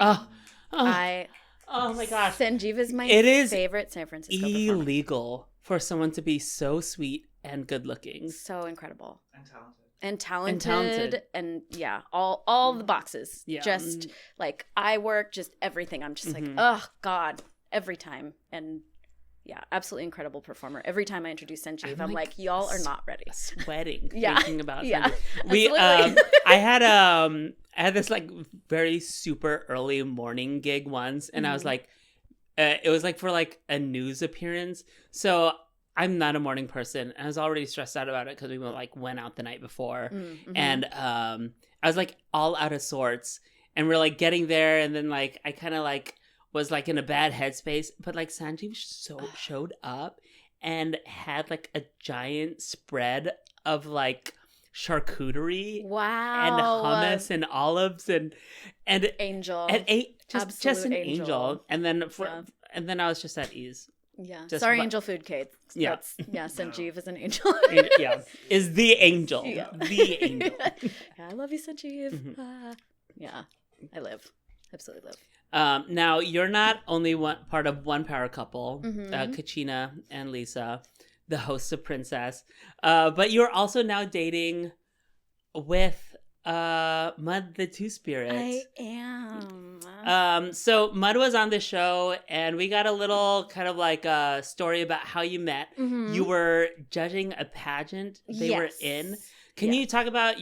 Oh, oh my gosh. Sanjeev is my It is favorite San Francisco performer. Illegal for someone to be so sweet and good looking. So incredible. And talented. And talented, talented. and yeah, all the boxes. Yeah. Just like eye work, just everything. I'm just like, Mhm. oh God, every time. And yeah, absolutely incredible performer. Every time I introduce Sanjeev, I'm like, y'all are not ready. Sweating Yeah. thinking about Yeah, Sanjeev. We absolutely. I had this like very super early morning gig once, and I was Mhm. like it was like for like a news appearance. So I'm not a morning person. I was already stressed out about it because we went out the night before. Mhm. And I was like all out of sorts, and we're like getting there, and then like I kind of like was like in a bad headspace, but like Sanjeev showed up and had like a giant spread of like charcuterie Wow. and hummus and olives and Angel. ate just an Absolute angel. And then Yeah. and then I was just at ease. Yeah. Just Sorry, what- Angel Food Cake. Yeah. Yeah, Sanjeev is an angel. Yeah, is the angel. Yeah. The angel. Yeah, I love you, Sanjeev. Mhm. Yeah, I live. Absolutely live. Now you're not only part of one power couple, Mhm. Kachina and Lisa, the hosts of Princess, but you're also now dating with Mud the Two Spirit. I am. So Mud was on the show, and we got a little kind of like a story about how you met. Mhm. You were judging a pageant they were Yes. in. Can you talk about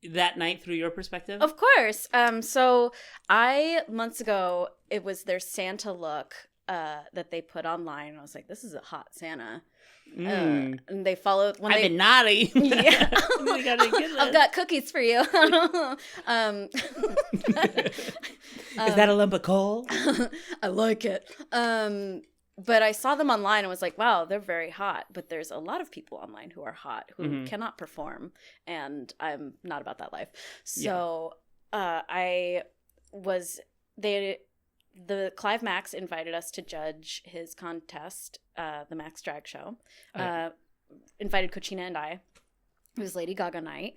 that night through your perspective? Of course. So months ago, it was their Santa look that they put online. I was like, this is a hot Santa. And they followed when I've been naughty. Yeah. We gotta get I've got cookies for you. Is that a lump of coal? I like it. But I saw them online and was like, wow, they're very hot. But there's a lot of people online who are hot, who cannot perform. And I'm not about that life. So the Clive Max invited us to judge his contest, the Max Drag Show. Invited Cochina and I. It was Lady Gaga night.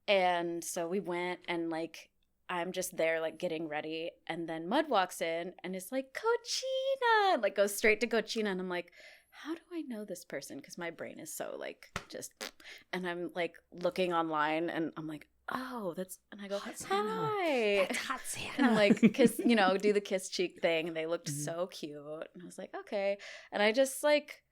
And so we went, and like, I'm just there like getting ready, and then Mud walks in and is like, Cochina, like goes straight to Cochina, and I'm like, how do I know this person? Because my brain is so like just, and I'm like looking online, and I'm like, oh, and I go, hi. That's hot Santa. And I'm like, kiss, do the kiss cheek thing, and they looked so cute, and I was like, okay, and I just like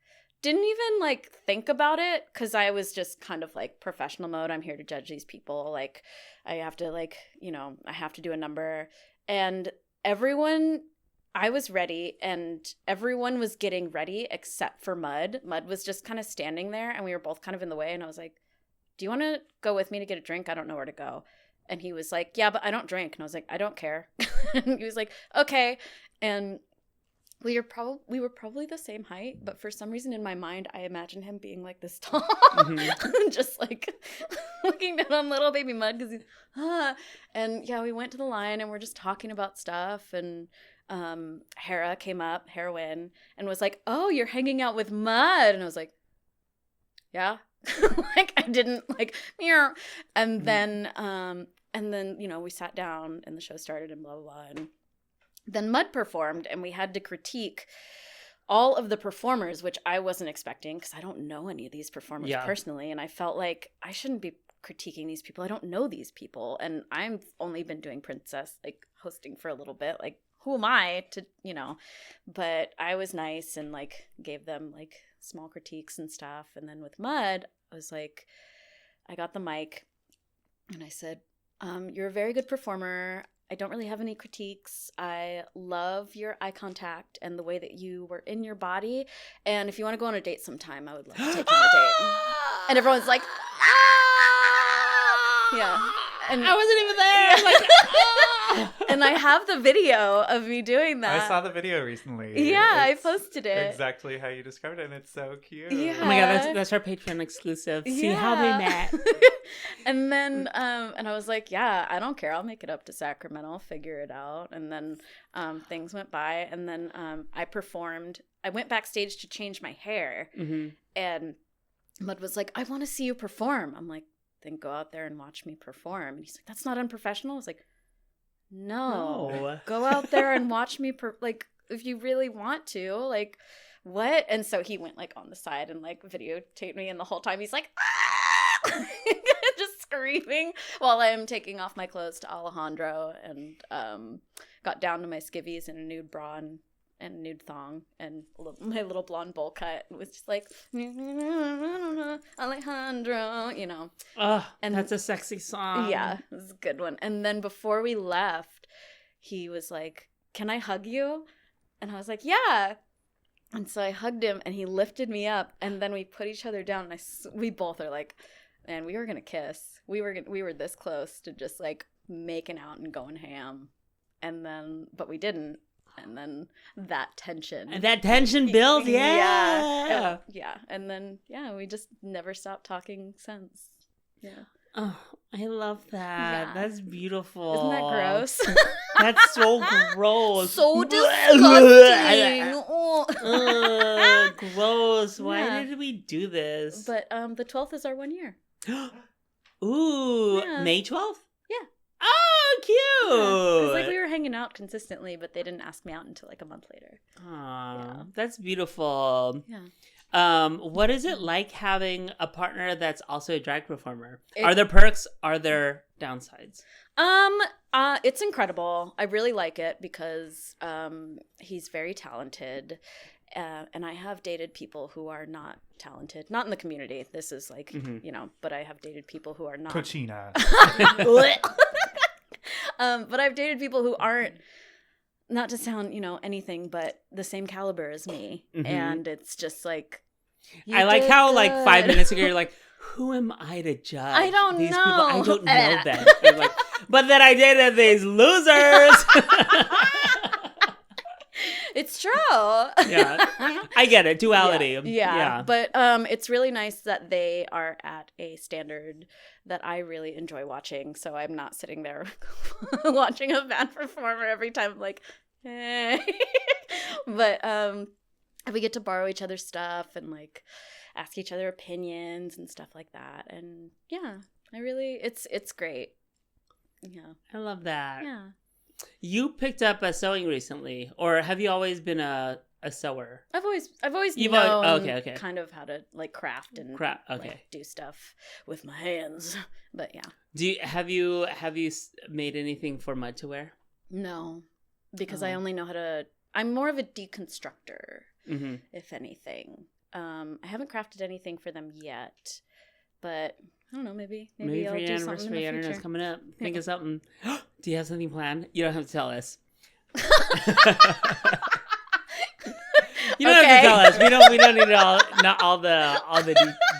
didn't even like think about it, because I was just kind of like professional mode. I'm here to judge these people. Like I have to I have to do a number, and I was ready, and everyone was getting ready except for Mud. Mud was just kind of standing there, and we were both kind of in the way, and I was like, do you want to go with me to get a drink? I don't know where to go. And he was like, yeah, but I don't drink. And I was like, I don't care. And he was like, okay. And we were probably the same height, but for some reason in my mind, I imagined him being like this tall, just like looking down on little baby Mud, because and yeah, we went to the line, and we're just talking about stuff, and Heroine, and was like, oh, you're hanging out with Mud, and I was like, yeah. Like I didn't like, and then we sat down, and the show started, and blah blah blah, and then Mud performed, and we had to critique all of the performers, which I wasn't expecting, because I don't know any of these performers personally, and I felt like I shouldn't be critiquing these people. I don't know these people, and I've only been doing Princess, like hosting for a little bit. Like, who am I to, but I was nice and like gave them like small critiques and stuff. And then with Mud, I was like, I got the mic, and I said, you're a very good performer. I don't really have any critiques. I love your eye contact and the way that you were in your body. And if you want to go on a date sometime, I would love to take you on a date. And everyone's like, yeah. And I wasn't even there. I'm like, and I have the video of me doing that. I saw the video recently. Yeah, I It's posted it. exactly how you described it, and it's so cute. Yeah. oh my god, that's our Patreon exclusive. See how they met. And then and I was like, yeah, I don't care, I'll make it up to Sacramento, I'll figure it out. And then things went by, and then I went backstage to change my hair, and Mud was like, I want to see you perform. I'm like, then go out there and watch me perform. And he's like, that's not unprofessional. I was like, no. Go out there and watch me like, if you really want to, like, what? And so he went like on the side and like videotaped me, and the whole time he's like, just screaming while I'm taking off my clothes to Alejandro, and got down to my skivvies in a nude bra and nude thong and my little blonde bowl cut. It was just like, Alejandro, and that's a sexy song. Yeah, it was a good one. And then before we left, he was like, can I hug you? And I was like, yeah. And so I hugged him, and he lifted me up, and then we put each other down, and we both are like, man, we were gonna kiss. We were this close to just like making out and going ham, and then but we didn't. And then that tension builds, yeah. And then we just never stopped talking since. Yeah. Oh, I love that. Yeah. That's beautiful. Isn't that gross? That's so gross. So disgusting. Gross. Why Yeah. did we do this? But the 12th is our 1 year. Ooh, Yeah. May 12th? Yeah. Oh, cute. It was like we were hanging out consistently, but they didn't ask me out until like a month later. Aw, Yeah. that's beautiful. Yeah. What is it like having a partner that's also a drag performer? Are there perks? Are there downsides? It's incredible. I really like it because he's very talented. And I have dated people who are not talented. Not in the community. This is like, but I have dated people who are not. Cochina. But I've dated people who aren't, not to sound, anything but the same caliber as me. And it's just like, I like how good. Like 5 minutes ago you're like, who am I to judge? I don't these know. People? I don't know them. I'm like, but then I dated these losers. It's true. Yeah, I get it. Duality. Yeah. But it's really nice that they are at a standard that I really enjoy watching. So I'm not sitting there watching a bad performer every time, like, hey. But we get to borrow each other's stuff and like ask each other opinions and stuff like that. And yeah, it's great. Yeah, I love that. Yeah. You picked up sewing recently, or have you always been a sewer? I've always known okay. kind of how to like craft and like, do stuff with my hands. But yeah. Have you made anything for Mud to wear? No, because I only know how to. I'm more of a deconstructor, if anything. I haven't crafted anything for them yet, but I don't know. Maybe for I'll your do something in the anniversary. I don't know. It's future. coming up. Think of something. Do you have something planned? You don't have to tell us. You don't have to tell us. We don't need not all the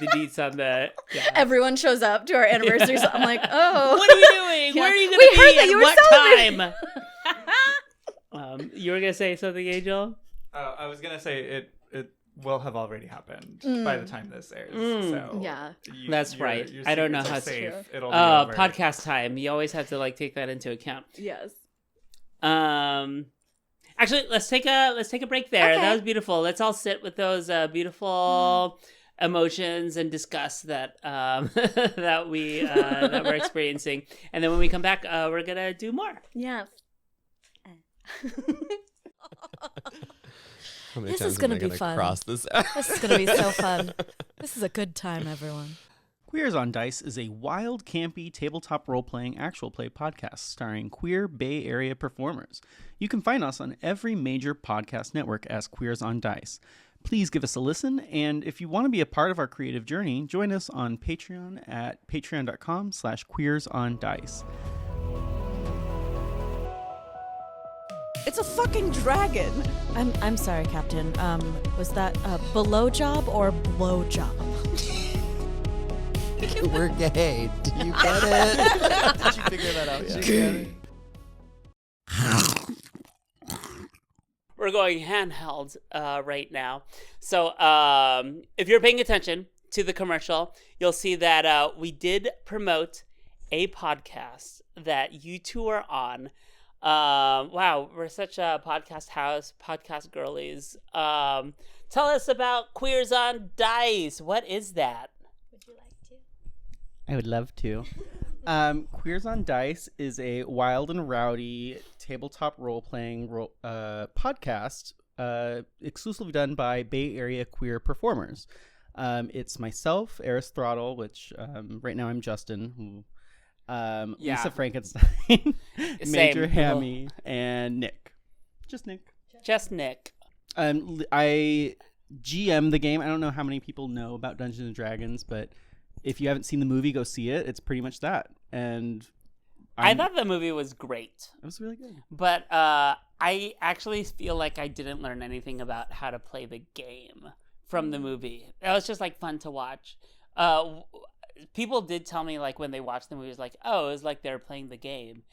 deets on the. Yeah. Everyone shows up to our anniversary. So I'm like, oh, what are you doing? Where are you going to be? Heard that you were what time? You were gonna say something, Angel? I was gonna say it will have already happened by the time this airs. So yeah, that's right. Your I don't know secrets how are to. safe. It'll be over. Podcast time. You always have to like take that into account. yes. Actually, let's take a break there. Okay. That was beautiful. Let's all sit with those beautiful emotions and disgust that that we're experiencing, and then when we come back, we're gonna do more. Yeah. This is going to be fun. This is going to be so fun. This is a good time, everyone. Queers on Dice is a wild, campy, tabletop role-playing actual play podcast starring queer Bay Area performers. You can find us on every major podcast network as Queers on Dice. Please give us a listen, and if you want to be a part of our creative journey, join us on Patreon at patreon.com/queersondice. It's a fucking dragon. I'm sorry, Captain. Was that a below job or blow job? We're gay. Do you get it? Did you figure that out yet? We're going handheld right now. So if you're paying attention to the commercial, you'll see that we did promote a podcast that you two are on. Wow, we're such a podcast house, podcast girlies. Tell us about Queers on Dice. What is that? Would you like to? I would love to. Queers on Dice is a wild and rowdy tabletop role-playing podcast exclusively done by Bay Area queer performers. It's myself, Eris Throttle, which right now I'm Justin, who... Lisa Frankenstein, Major Hammy, and Nick. Just Nick. I GM the game. I don't know how many people know about Dungeons and Dragons, but if you haven't seen the movie, go see it. It's pretty much that. And I thought the movie was great. It was really good. But I actually feel like I didn't learn anything about how to play the game from the movie. It was just like fun to watch. People did tell me like when they watched the movie, it was like, oh, it was like they were playing the game.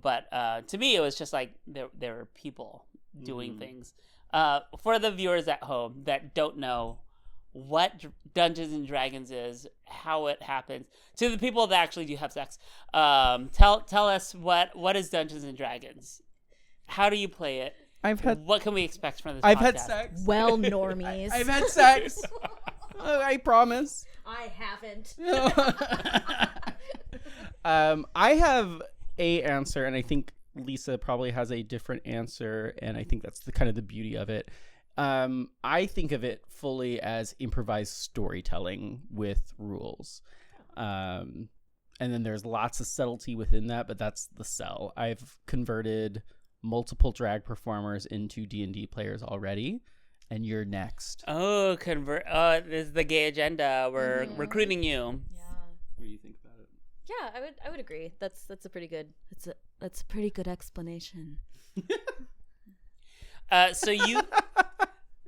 But to me, it was just like there were people doing things. For the viewers at home that don't know what Dungeons and Dragons is, how it happens, to the people that actually do have sex, tell us what is Dungeons and Dragons? How do you play it? What can we expect from this podcast? I've had sex. Well, normies. I've had sex. I promise. I haven't. I have a answer, and I think Lisa probably has a different answer, and I think that's the kind of the beauty of it. I think of it fully as improvised storytelling with rules. And then there's lots of subtlety within that, but that's the sell. I've converted multiple drag performers into D&D players already, and you're next. Oh, this is the gay agenda. We're recruiting you. Yeah. What do you think about it? Yeah, I would agree. That's a pretty good that's a pretty good explanation.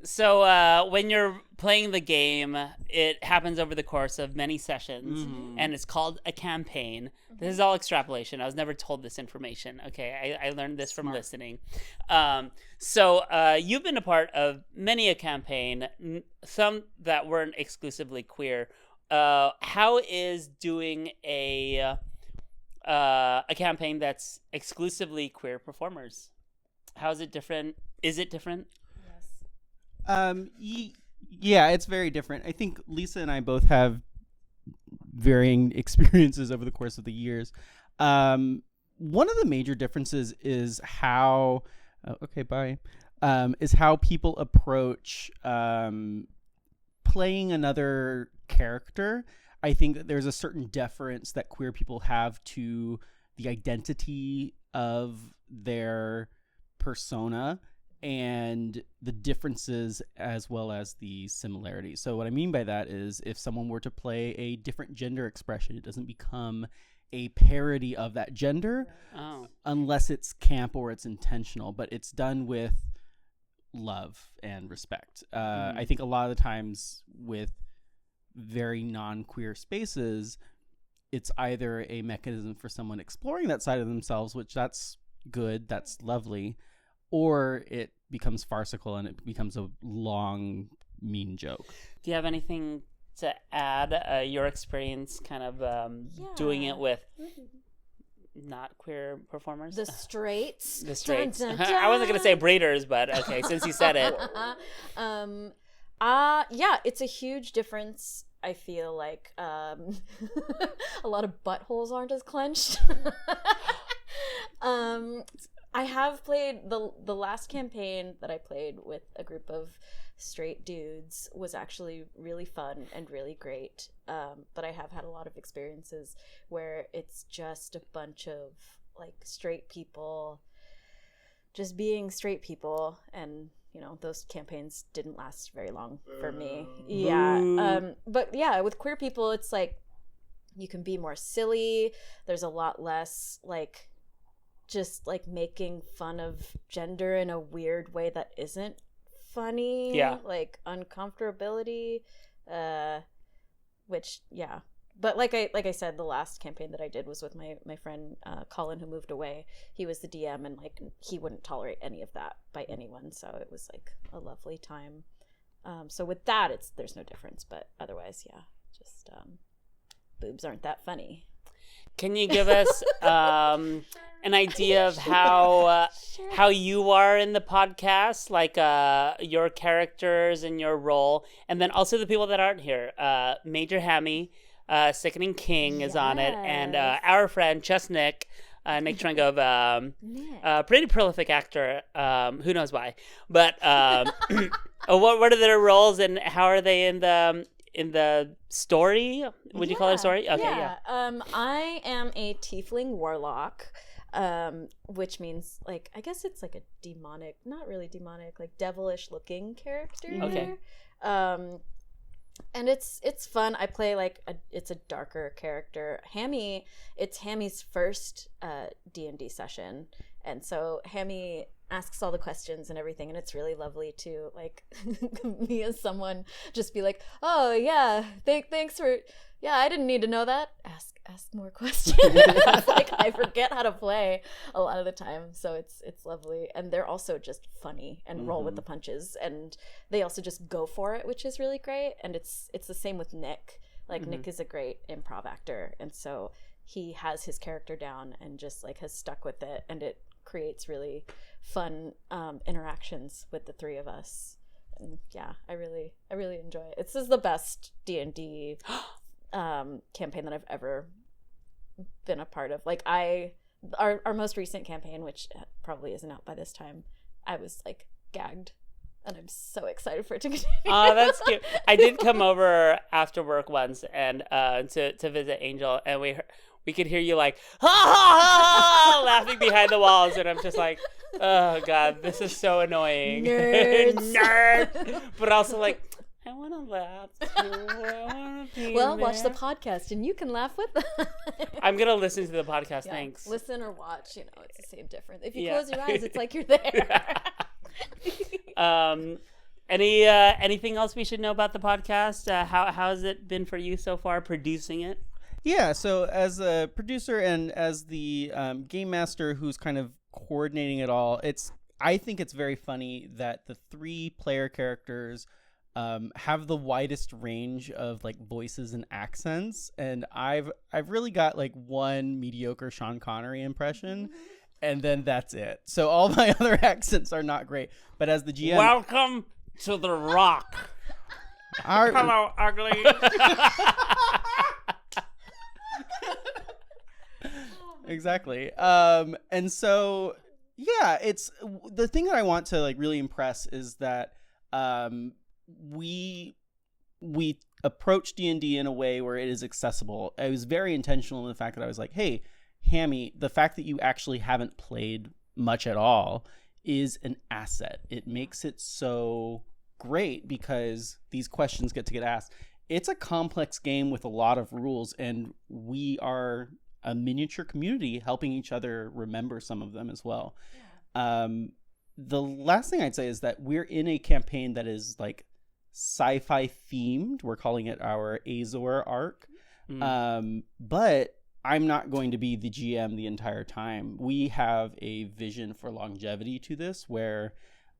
So when you're playing the game, it happens over the course of many sessions, and it's called a campaign. This is all extrapolation. I was never told this information. Okay, I learned this from listening. So you've been a part of many a campaign, some that weren't exclusively queer. How is doing a campaign that's exclusively queer performers? How is it different? Is it different? Yeah, it's very different. I think Lisa and I both have varying experiences over the course of the years. One of the major differences is how is how people approach playing another character. I think that there's a certain deference that queer people have to the identity of their persona and the differences as well as the similarities. So what I mean by that is if someone were to play a different gender expression, it doesn't become a parody of that gender unless it's camp or it's intentional, but it's done with love and respect. I think a lot of the times with very non-queer spaces, it's either a mechanism for someone exploring that side of themselves, which that's good, that's lovely, or it becomes farcical and it becomes a long, mean joke. Do you have anything to add? Your experience kind of doing it with not queer performers? The straights. The straights. Dun, dun, dun. I wasn't going to say breeders, but okay, since you said it. Yeah, it's a huge difference. I feel like a lot of buttholes aren't as clenched. I have played the last campaign that I played with a group of straight dudes was actually really fun and really great. But I have had a lot of experiences where it's just a bunch of like straight people just being straight people, and you know, those campaigns didn't last very long for me. Yeah. But yeah, with queer people, it's like you can be more silly. There's a lot less like just like making fun of gender in a weird way that isn't funny. Yeah. Like uncomfortability, which, yeah. But like I said, the last campaign that I did was with my friend Colin, who moved away. He was the DM, and like he wouldn't tolerate any of that by anyone. So it was like a lovely time. So with that, there's no difference. But otherwise, yeah, just boobs aren't that funny. Can you give us an idea of how you are in the podcast, like your characters and your role, and then also the people that aren't here? Major Hammy, Sickening King is on it, and our friend Nick Trengove, pretty prolific actor. Who knows why? But what are their roles, and how are they in the story? Would you call it a story? Okay, yeah. I am a tiefling warlock, which means like I guess it's like a demonic, not really demonic, like devilish looking character. Okay. And it's fun. I play like it's a darker character. It's Hammy's first D&D session, and so Hammy asks all the questions and everything, and it's really lovely to like me as someone just be like, oh yeah, thanks for, yeah, I didn't need to know that. Ask more questions. Like I forget how to play a lot of the time, so it's lovely. And they're also just funny and roll with the punches, and they also just go for it, which is really great. And it's the same with Nick. Like Nick is a great improv actor, and so he has his character down and just like has stuck with it, and it creates really fun interactions with the three of us. And yeah, I really enjoy it. This is the best D&D campaign that I've ever been a part of. Like our most recent campaign, which probably isn't out by this time, I was like gagged And I'm so excited for it to continue. Oh, that's cute. I did come over after work once and to visit Angel, and we could hear you like ha ha ha laughing behind the walls, and I'm just like, oh god, this is so annoying. Nerd. But also like, I want to laugh too. I want to be Well, in watch the there. podcast and you can laugh with them. I'm gonna listen to the podcast. Yeah, Thanks. listen or watch, it's the same difference. If you Yeah. close your eyes, it's like you're there. Anything else we should know about the podcast? How has it been for you so far producing it? Yeah, so as a producer and as the game master who's kind of coordinating it all, I think it's very funny that the 3 player characters have the widest range of like voices and accents, and I've really got like one mediocre Sean Connery impression, and then that's it. So all my other accents are not great, but as the GM, Welcome to the Rock. Hello, ugly. Exactly. And so yeah, it's the thing that I want to like really impress is that we approach D&D in a way where it is accessible. I was very intentional in the fact that I was like, hey, Hammy, the fact that you actually haven't played much at all is an asset. It makes it so great because these questions get asked. It's a complex game with a lot of rules, and we are a miniature community helping each other remember some of them as well. The last thing I'd say is that we're in a campaign that is like sci-fi themed. We're calling it our Azor arc. But I'm not going to be the GM the entire time. We have a vision for longevity to this where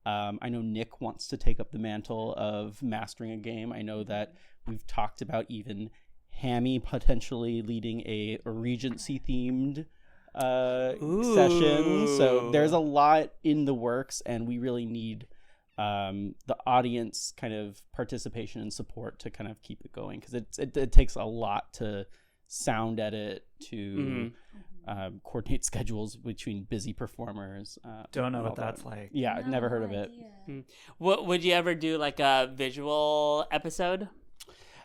I know Nick wants to take up the mantle of mastering a game. I know that we've talked about even Hammy potentially leading a Regency themed session. So there's a lot in the works, and we really need the audience kind of participation and support to kind of keep it going, because it takes a lot to sound edit, to coordinate schedules between busy performers. Don't know and what all that. that's like. Yeah, I've never heard of it. What would you ever do, like a visual episode?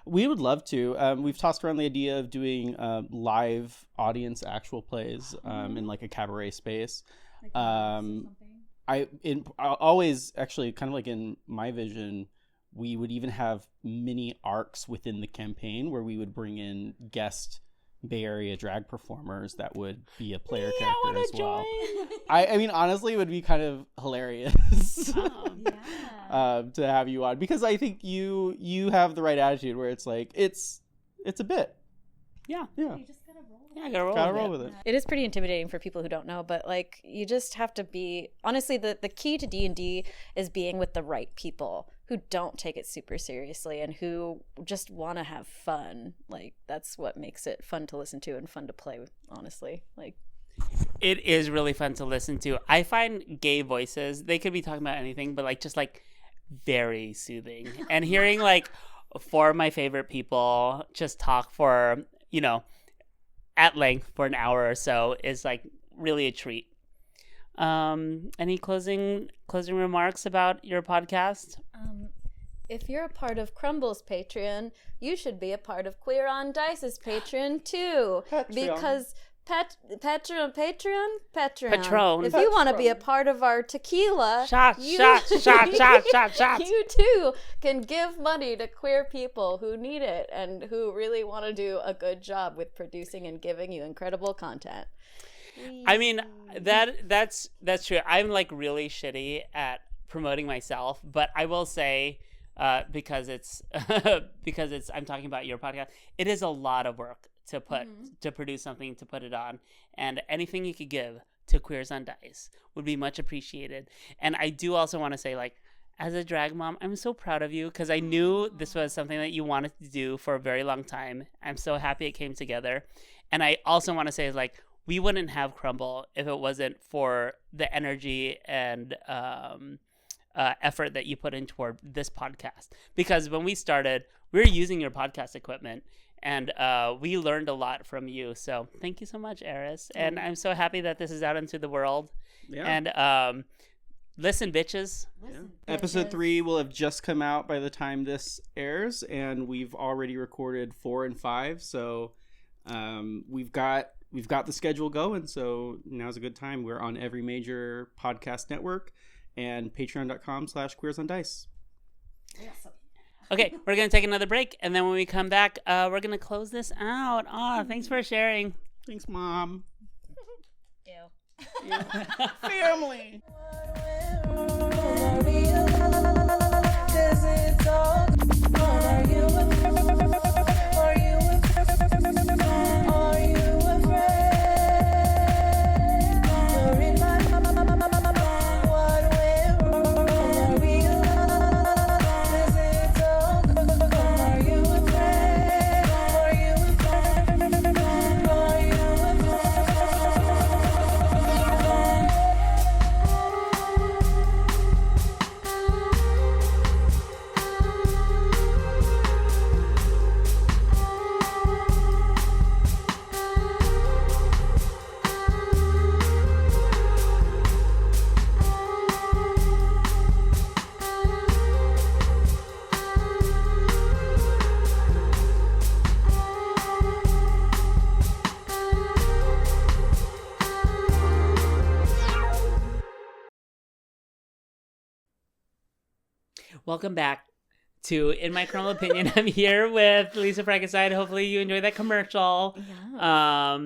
We would love to. We've tossed around the idea of doing live audience actual plays in like a cabaret space. I always actually kind of like in my vision, we would even have mini arcs within the campaign where we would bring in guest Bay Area drag performers that would be a player character as well. I mean, honestly, it would be kind of hilarious to have you on, because I think you have the right attitude where it's like it's a bit. Yeah. Yeah. Yeah, gotta roll with it. It is pretty intimidating for people who don't know, but like you just have to be, honestly, the key to D&D is being with the right people who don't take it super seriously and who just want to have fun. Like that's what makes it fun to listen to and fun to play with, honestly. Like it is really fun to listen to. I find gay voices, they could be talking about anything, but like just like very soothing. And hearing like 4 of my favorite people just talk for, at length for an hour or so is like really a treat. Any closing remarks about your podcast? if you're a part of Crumble's Patreon, you should be a part of Queer on Dice's Patreon too. Because Patreon. If you want to be a part of our tequila, Shot. you too can give money to queer people who need it and who really want to do a good job with producing and giving you incredible content. I mean, that's true. I'm like really shitty at promoting myself, but I will say, because it's I'm talking about your podcast, it is a lot of work to produce something, to put it on, and anything you could give to Queers on Dice would be much appreciated. And I do also want to say, like, as a drag mom, I'm so proud of you, because I knew this was something that you wanted to do for a very long time. I'm so happy it came together. And I also want to say, like, we wouldn't have Crumble if it wasn't for the energy and effort that you put in toward this podcast. Because when we started, we were using your podcast equipment, and we learned a lot from you. So thank you so much, Eris. And I'm so happy that this is out into the world. Yeah. And Listen, bitches. Episode 3 will have just come out by the time this airs, and we've already recorded 4 and 5. So we've got the schedule going. So now's a good time. We're on every major podcast network and patreon.com/queersondice. Okay, we're going to take another break, and then when we come back, we're going to close this out. Oh, thanks for sharing. Thanks, Mom. Ew. Family. Welcome back to In My Crumble Opinion. I'm here with Lisa Frankenstein. Hopefully you enjoyed that commercial. Yeah.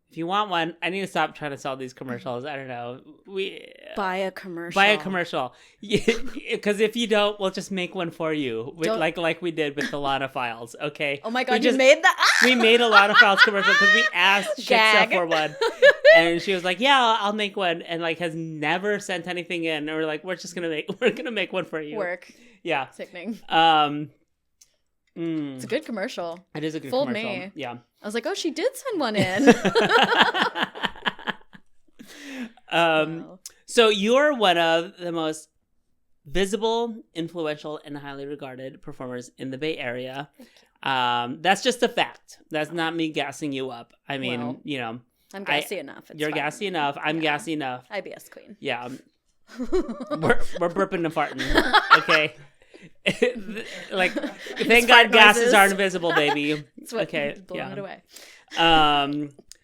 If you want one, I need to stop trying to sell these commercials. I don't know. Buy a commercial. Buy a commercial. Because if you don't, we'll just make one for you. Like we did with the Lana Files, okay? Oh my God, you made that? We made a Lana Files commercial because we asked Gag. Shitsa for one. And she was like, yeah, I'll make one. And like has never sent anything in. And we're like, we're gonna make one for you. Work. Yeah. Sickening. It's a good commercial. It is a good Fooled commercial. me. Yeah. I was like, oh, she did send one in. Wow. So you're one of the most visible, influential, and highly regarded performers in the Bay Area. That's just a fact. That's not me gassing you up. I mean, Well, you know. I'm gassy enough. It's You're fine. gassy enough. I'm gassy enough. IBS queen. Yeah. We're burping and farting. Okay. Like, thank God gases noises. aren't invisible, baby. It's what Okay. blowing Yeah. it away.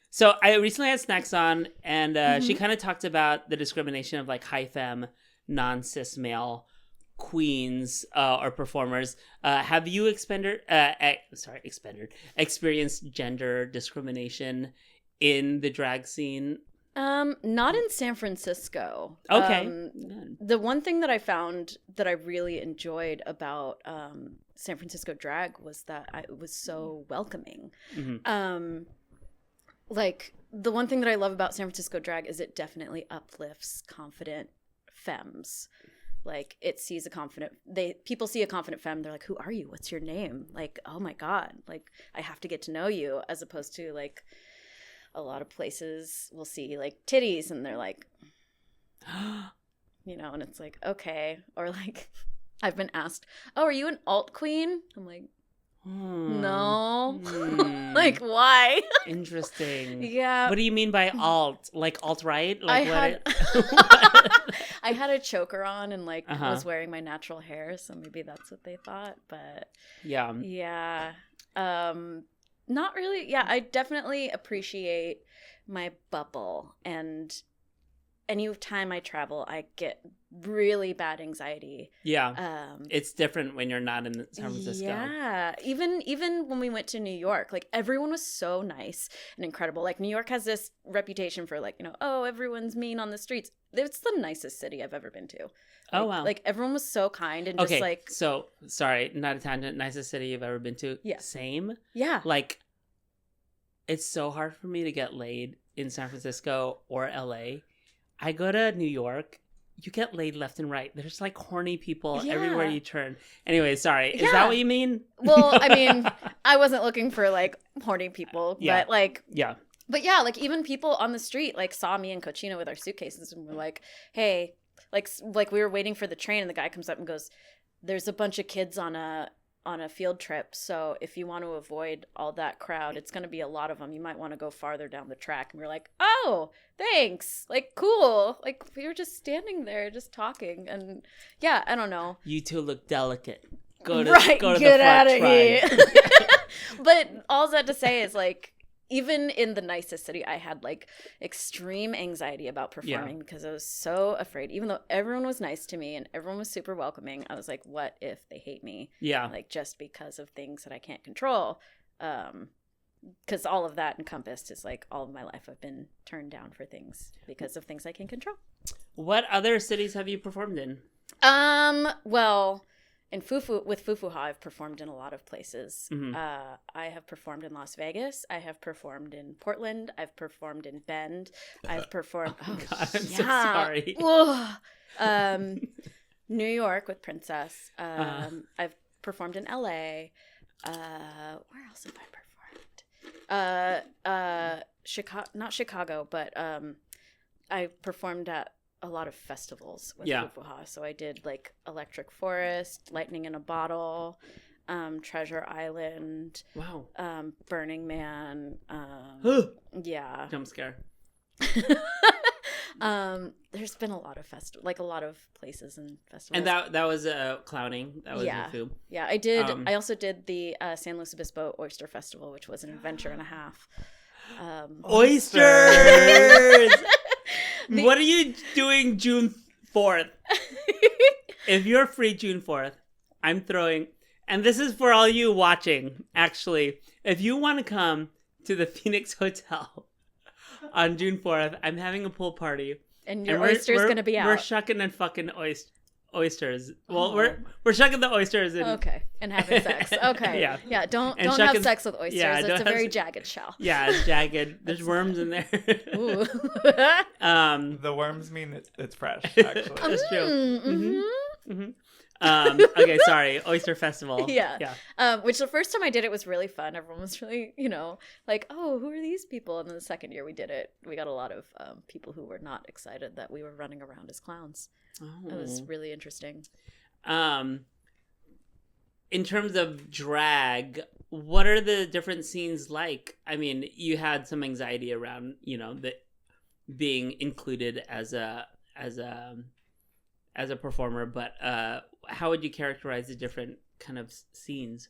So I recently had Snacks on, and she kind of talked about the discrimination of like high femme, non-cis male queens or performers. Have you experienced gender discrimination in the drag scene? Not in San Francisco. Okay. The one thing that I found that I really enjoyed about San Francisco drag was that it was so welcoming. Mm-hmm. Like, the one thing that I love about San Francisco drag is it definitely uplifts confident femmes. Like, people see a confident femme, they're like, who are you? What's your name? Like, oh my God, like, I have to get to know you, as opposed to like a lot of places will see like titties and they're like, you know, and it's like, okay. Or like, I've been asked, oh, are you an alt queen? I'm like, no. Like, why? Interesting. Yeah. What do you mean by alt? Like alt-right? Like I had a choker on and like Uh-huh. was wearing my natural hair, so maybe that's what they thought. But Yeah. yeah, not really. Yeah, I definitely appreciate my bubble, and anytime I travel, I get really bad anxiety. Yeah. It's different when you're not in San Francisco. Yeah. Even when we went to New York, like everyone was so nice and incredible. Like New York has this reputation for like, you know, oh, everyone's mean on the streets. It's the nicest city I've ever been to. Like, Oh, wow. Like everyone was so kind and Okay, just like, so sorry, not a tangent. Nicest city you've ever been to? Yeah. Same. yeah. Like, it's so hard for me to get laid in San Francisco or LA. I go to New York, you get laid left and right. There's like horny people Yeah. everywhere you turn. Anyway, sorry. Is Yeah. that what you mean? Well, I mean, I wasn't looking for like horny people, Yeah. but like, Yeah. but yeah, like even people on the street like saw me and Cochino with our suitcases and were like, hey, like we were waiting for the train and the guy comes up and goes, there's a bunch of kids on a on a field trip. So if you want to avoid all that crowd, it's going to be a lot of them. You might want to go farther down the track. And we were like, oh, thanks. Like, cool. Like, we were just standing there, just talking. And yeah, I don't know. You two look delicate. Go to Right, go to get the out front, of here. But all that to say is, like, even in the nicest city, I had like extreme anxiety about performing because I was so afraid. Even though everyone was nice to me and everyone was super welcoming, I was like, what if they hate me? Yeah. Like, just because of things that I can't control. Because all of that encompassed is like all of my life I've been turned down for things because of things I can control. What other cities have you performed in? Well, in with Fufuha, I've performed in a lot of places. Mm-hmm. I have performed in Las Vegas. I have performed in Portland. I've performed in Bend. I've performed. Oh God, I'm so sorry. New York with Princess. I've performed in LA. Where else have I performed? Chicago, not Chicago, but I performed at a lot of festivals with Fufuha. So I did like Electric Forest, Lightning in a Bottle, Treasure Island, Wow, Burning Man. Yeah. Jump scare. There's been a lot of a lot of places and festivals. And that was clowning. That was Yeah. your food. Yeah, I did. I also did the San Luis Obispo Oyster Festival, which was an adventure and a half. Oysters. What are you doing June 4th? If you're free June 4th, I'm throwing, and this is for all you watching, actually, if you want to come to the Phoenix Hotel on June 4th, I'm having a pool party. And your oyster's going to be out. We're shucking and fucking oysters. Well, we're shucking the oysters and and having sex. Okay. Yeah. Don't have sex with oysters. Yeah, it's a very jagged shell. Yeah, it's jagged. There's worms in there. Ooh. The worms mean it's fresh, actually. That's true. Mm-hmm. Okay, sorry. Oyster Festival. Yeah. Which the first time I did it was really fun. Everyone was really, like, oh, who are these people? And then the second year we did it, we got a lot of people who were not excited that we were running around as clowns. Oh. It was really interesting. In terms of drag, what are the different scenes like? I mean, you had some anxiety around, the being included as a performer, but how would you characterize the different kind of scenes?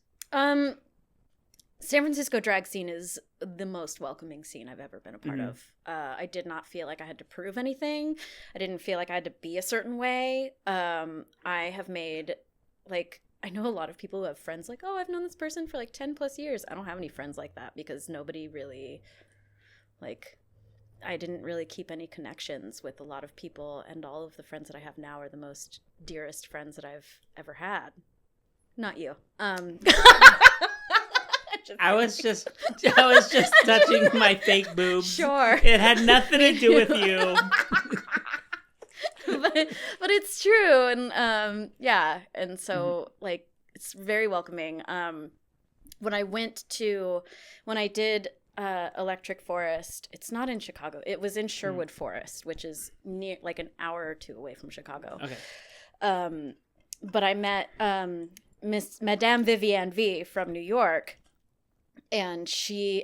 San Francisco drag scene is the most welcoming scene I've ever been a part of. I did not feel like I had to prove anything. I didn't feel like I had to be a certain way. I have made, I know a lot of people who have friends like, oh, I've known this person for 10 plus years. I don't have any friends like that because nobody really, I didn't really keep any connections with a lot of people, and all of the friends that I have now are the most dearest friends that I've ever had. Not you. I was just touching my fake boobs. Sure. It had nothing to do with you. but it's true, and and so it's very welcoming. When I did Electric Forest, it's not in Chicago. It was in Sherwood Forest, which is near an hour or two away from Chicago. Okay. But I met Miss Madame Vivienne V from New York. And she's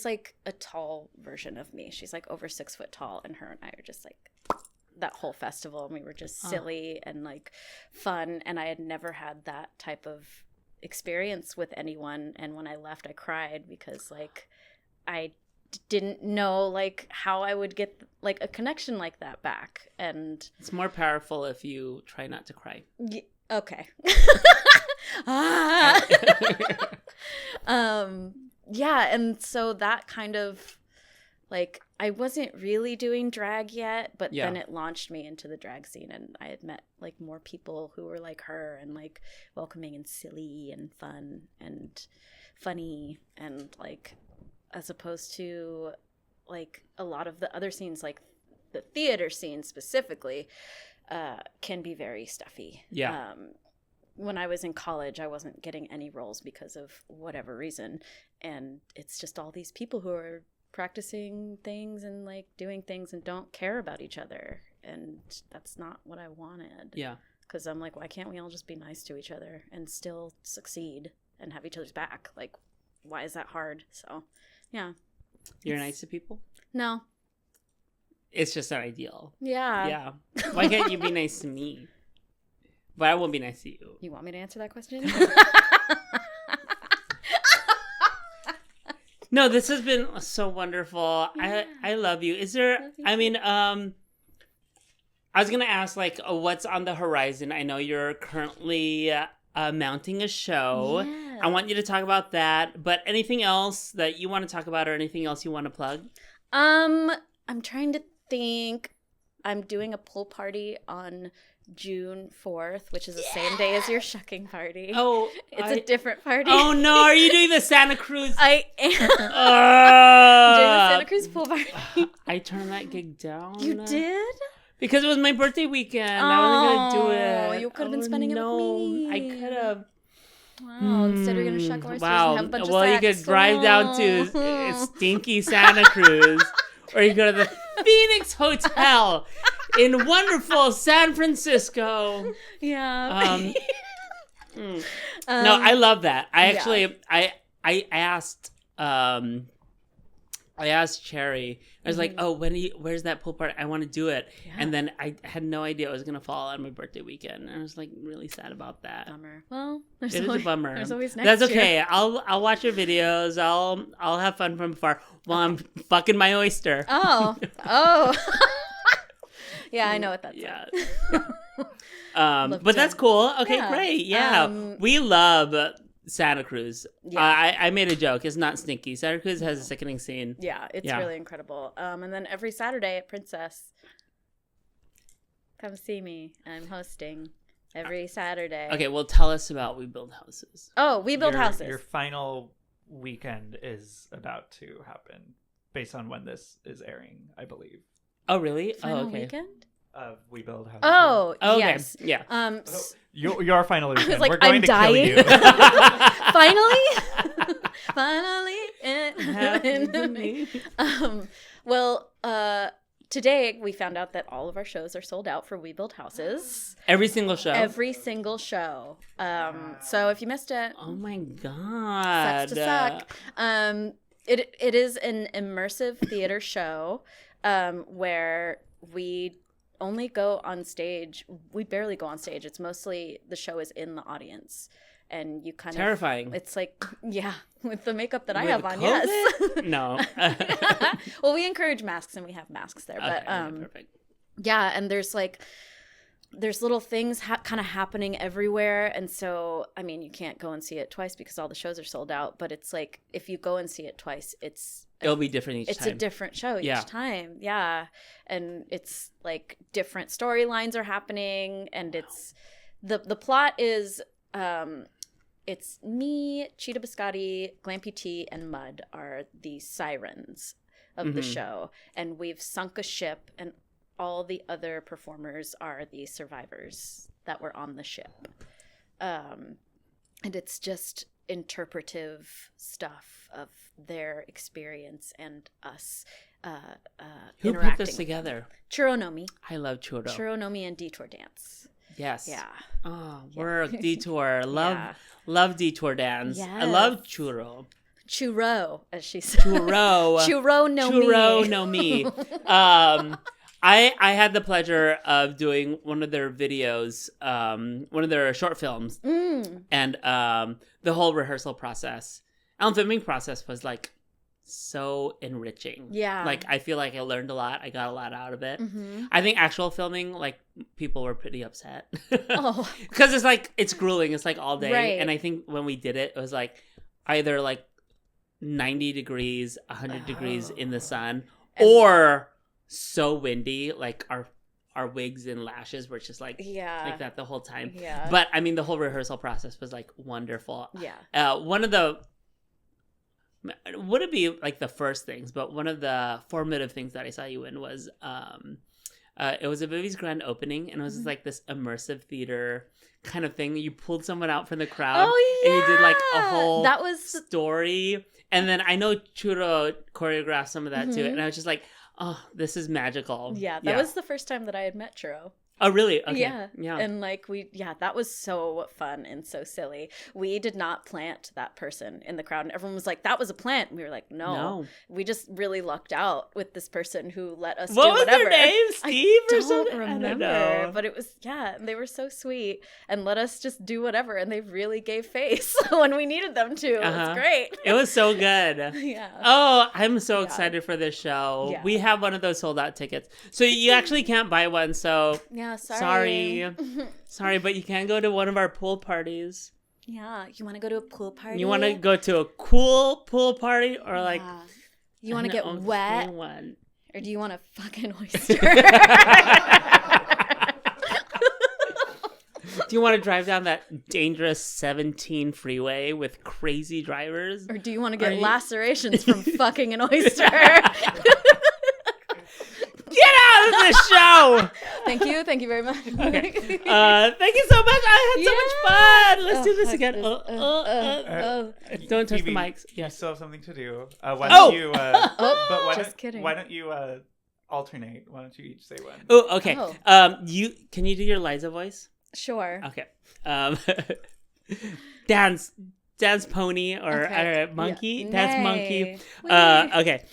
like a tall version of me. She's over 6 foot tall, and her and I are just that whole festival, and we were just silly and fun. And I had never had that type of experience with anyone. And when I left, I cried because I didn't know how I would get a connection like that back. And it's more powerful if you try not to cry. Okay. Yeah, and so that kind of I wasn't really doing drag yet, but then it launched me into the drag scene, and I had met more people who were like her and welcoming and silly and fun and funny, and as opposed to a lot of the other scenes, the theater scene specifically, can be very stuffy. Yeah. When I was in college, I wasn't getting any roles because of whatever reason. And it's just all these people who are practicing things and doing things and don't care about each other. And that's not what I wanted. Yeah. because I'm like, why can't we all just be nice to each other and still succeed and have each other's back? Like, why is that hard? So, yeah. You're nice to people? No. It's just not ideal. Yeah. Yeah. Why can't you be nice to me? But I won't be nice to you. You want me to answer that question? No, this has been so wonderful. Yeah. I love you. Is there, Love you I mean, I was going to ask, like, what's on the horizon? I know you're currently mounting a show. Yeah. I want you to talk about that. But anything else that you want to talk about or anything else you want to plug? I'm trying to think. I'm doing a pool party on June 4th, which is the same day as your shucking party. Oh, It's a different party. Oh, no. Are you doing the Santa Cruz? I am doing the Uh, Santa Cruz pool party. I turned that gig down. You did? Because it was my birthday weekend. I wasn't going to do it. You could have been spending it with me. I could have. Wow, instead you're going to shuck oysters Wow. and have a bunch Well, of you sex. could drive down to stinky Santa Cruz, or you go to the Phoenix Hotel in wonderful San Francisco. Yeah. No, I love that. I yeah. actually, I asked Cherry. I was like, "Oh, where's that pool party? I want to do it." Yeah. And then I had no idea it was gonna fall on my birthday weekend, and I was like really sad about that. Bummer. Well, there's It is always, a bummer. There's always next That's year. okay. I'll watch your videos. I'll have fun from afar while I'm fucking my oyster. Oh. Yeah, I know what that's Yeah. like. But to- that's cool. Okay, Yeah. great. Yeah, we love Santa Cruz. Yeah. I made a joke. It's not stinky. Santa Cruz has a sickening scene. Yeah, it's Yeah. really incredible. And then every Saturday at Princess, come see me. I'm hosting every Saturday. Okay, well, tell us about We Build Houses. Oh, we build houses. Your final weekend is about to happen based on when this is airing, I believe. Oh, really? Final oh, okay. weekend? We build houses. Oh, Okay. yes. Yeah. Your final weekend. like, We're going I'm to dying. kill you. Finally, Happened to me. well, today we found out that all of our shows are sold out for We Build Houses. Every single show. Every single show. So if you missed it, Oh my god. sucks to suck. It is an immersive theater show where we only go on stage. We barely go on stage. It's mostly the show is in the audience. And you kind Terrifying. It's like, yeah, with the makeup that I With have on, COVID? yes. No. Well, we encourage masks and we have masks there. But Okay, perfect. yeah, and there's little things kind of happening everywhere. And so, I mean, you can't go and see it twice because all the shows are sold out. But it's like, if you go and see it twice, It'll be different each time. It's a different show Yeah. each time. Yeah. And it's like different storylines are happening. And it's the plot is it's me, Cheetah Biscotti, Glampy T, and Mud are the sirens of the show. And we've sunk a ship, and all the other performers are the survivors that were on the ship. And it's just interpretive stuff of their experience and us Who put interacting. this together? Churonomi. I love churro. Churonomi and Detour Dance. Yes. Yeah. Oh, work, detour. Love, Yeah. love detour dance. I Yes. love churro. Churro, as she said. Churro. Churro no me. Churro no me. I had the pleasure of doing one of their videos, one of their short films, and the whole rehearsal process and filming process was like so enriching. Yeah. Like I feel like I learned a lot. I got a lot out of it. Mm-hmm. I think actual filming, like people were pretty upset. Oh. Because it's like it's grueling. It's like all day, Right. and I think when we did it, it was like either like 90 degrees, 100 degrees in the sun, or so windy, like our wigs and lashes were just like Yeah. that the whole time. Yeah. But I mean, the whole rehearsal process was like wonderful. Yeah. One of the wouldn't be like the first things, but one of the formative things that I saw you in was it was a movie's grand opening, and it was like this immersive theater kind of thing. You pulled someone out from the crowd, Oh, yeah. and you did like a whole That was story. And then I know Churro choreographed some of that too, Mhm. and I was just like, oh, this is magical. Yeah, that was the first time that I had met Churro. Oh, really? Okay. Yeah. Yeah. And like that was so fun and so silly. We did not plant that person in the crowd. And everyone was like, that was a plant. And we were like, no. We just really lucked out with this person who let us do whatever. What was their name? Steve or something? I don't remember. But it was, they were so sweet and let us just do whatever. And they really gave face when we needed them to. It was great. It was so good. Yeah. Oh, I'm so excited for this show. Yeah. We have one of those sold out tickets. So you actually can't buy one. So yeah, sorry. Sorry, but you can go to one of our pool parties. Yeah. You want to go to a pool party? You want to go to a cool pool party or like... You want to get wet? One. Or do you want a fucking oyster? Do you want to drive down that dangerous 17 freeway with crazy drivers? Or do you want to get lacerations from fucking an oyster? Get out of this show! Thank you very much. Okay. Thank you so much. I had so much fun. Let's do this again. Don't touch Phoebe, the mics. You still have something to do. Why don't you? Just kidding. Why don't you alternate? Why don't you each say one? Oh, okay. Can you do your Liza voice? Sure. Okay. Dance pony or monkey. Yeah. Dance Nay. monkey. Okay.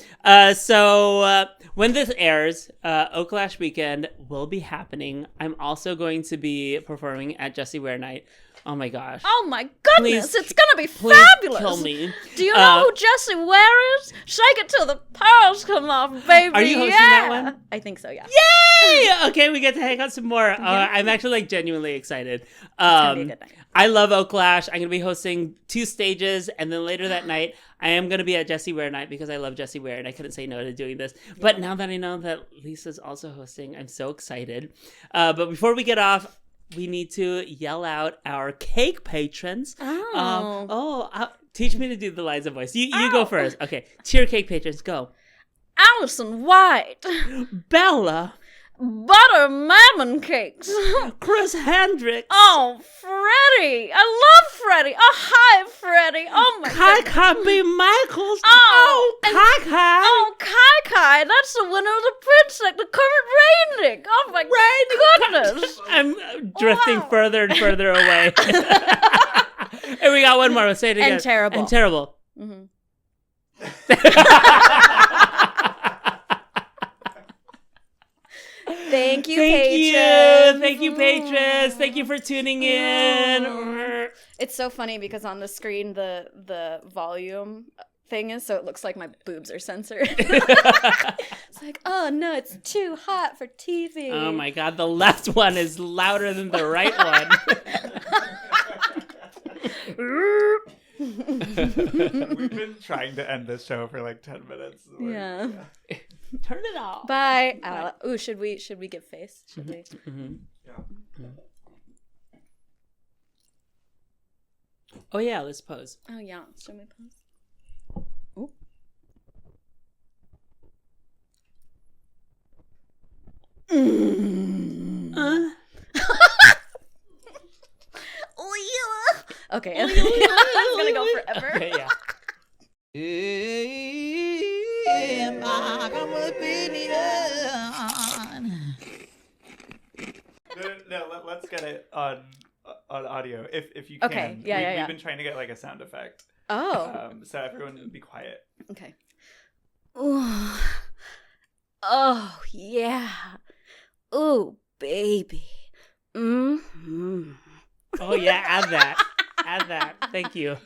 So when this airs, Oaklash Weekend will be happening. I'm also going to be performing at Jessie Ware Night. Oh my gosh. Oh my goodness, Please- it's gonna be Please fabulous. kill me. Do you know who Jessie Ware is? Shake it till the pearls come off, baby. Are you hosting that one? I think so, yeah. Yay! Okay, we get to hang out some more. I'm actually like genuinely excited. It's gonna be a good night. I love Oaklash. I'm gonna be hosting 2 stages, and then later that night, I am gonna be at Jessie Ware Night because I love Jessie Ware, and I couldn't say no to doing this. But now that I know that Lisa's also hosting, I'm so excited. But before we get off, we need to yell out our cake patrons. Teach me to do the Liza voice. You go first. Okay, cheer cake patrons, go. Allison White. Bella. Butter mammon cakes. Chris Hendricks. Oh, Freddie. I love Freddie. Oh, hi, Freddie. Oh, my Kai goodness. Kai B. Michaels. Oh, Kai Kai. Oh, Kai Kai. That's the winner of the Prince, like the current reigning. Oh, my goodness. I'm drifting Wow. further and further away. And we got one more. Let's say it again. And terrible. And terrible. Mm-hmm. Thank you, patrons. Thank you, patrons. Thank you for tuning in. It's so funny because on the screen the volume thing is so it looks like my boobs are censored. It's like, oh no, it's too hot for TV. Oh my god, the left one is louder than the right one. We've been trying to end this show for like 10 minutes. Yeah. Turn it off. Bye. Should we give face? Should we? Mm-hmm. Yeah. Oh yeah, let's pose. Oh yeah. Should we pose? Ooh. Okay. It's gonna go forever. Okay, yeah. No, let's get it on audio if you can. Okay, yeah. We've been trying to get like a sound effect. Oh. So everyone be quiet. Okay. Ooh. Oh yeah. Ooh, baby. Mm-hmm. Oh yeah, add that. Add that. Thank you.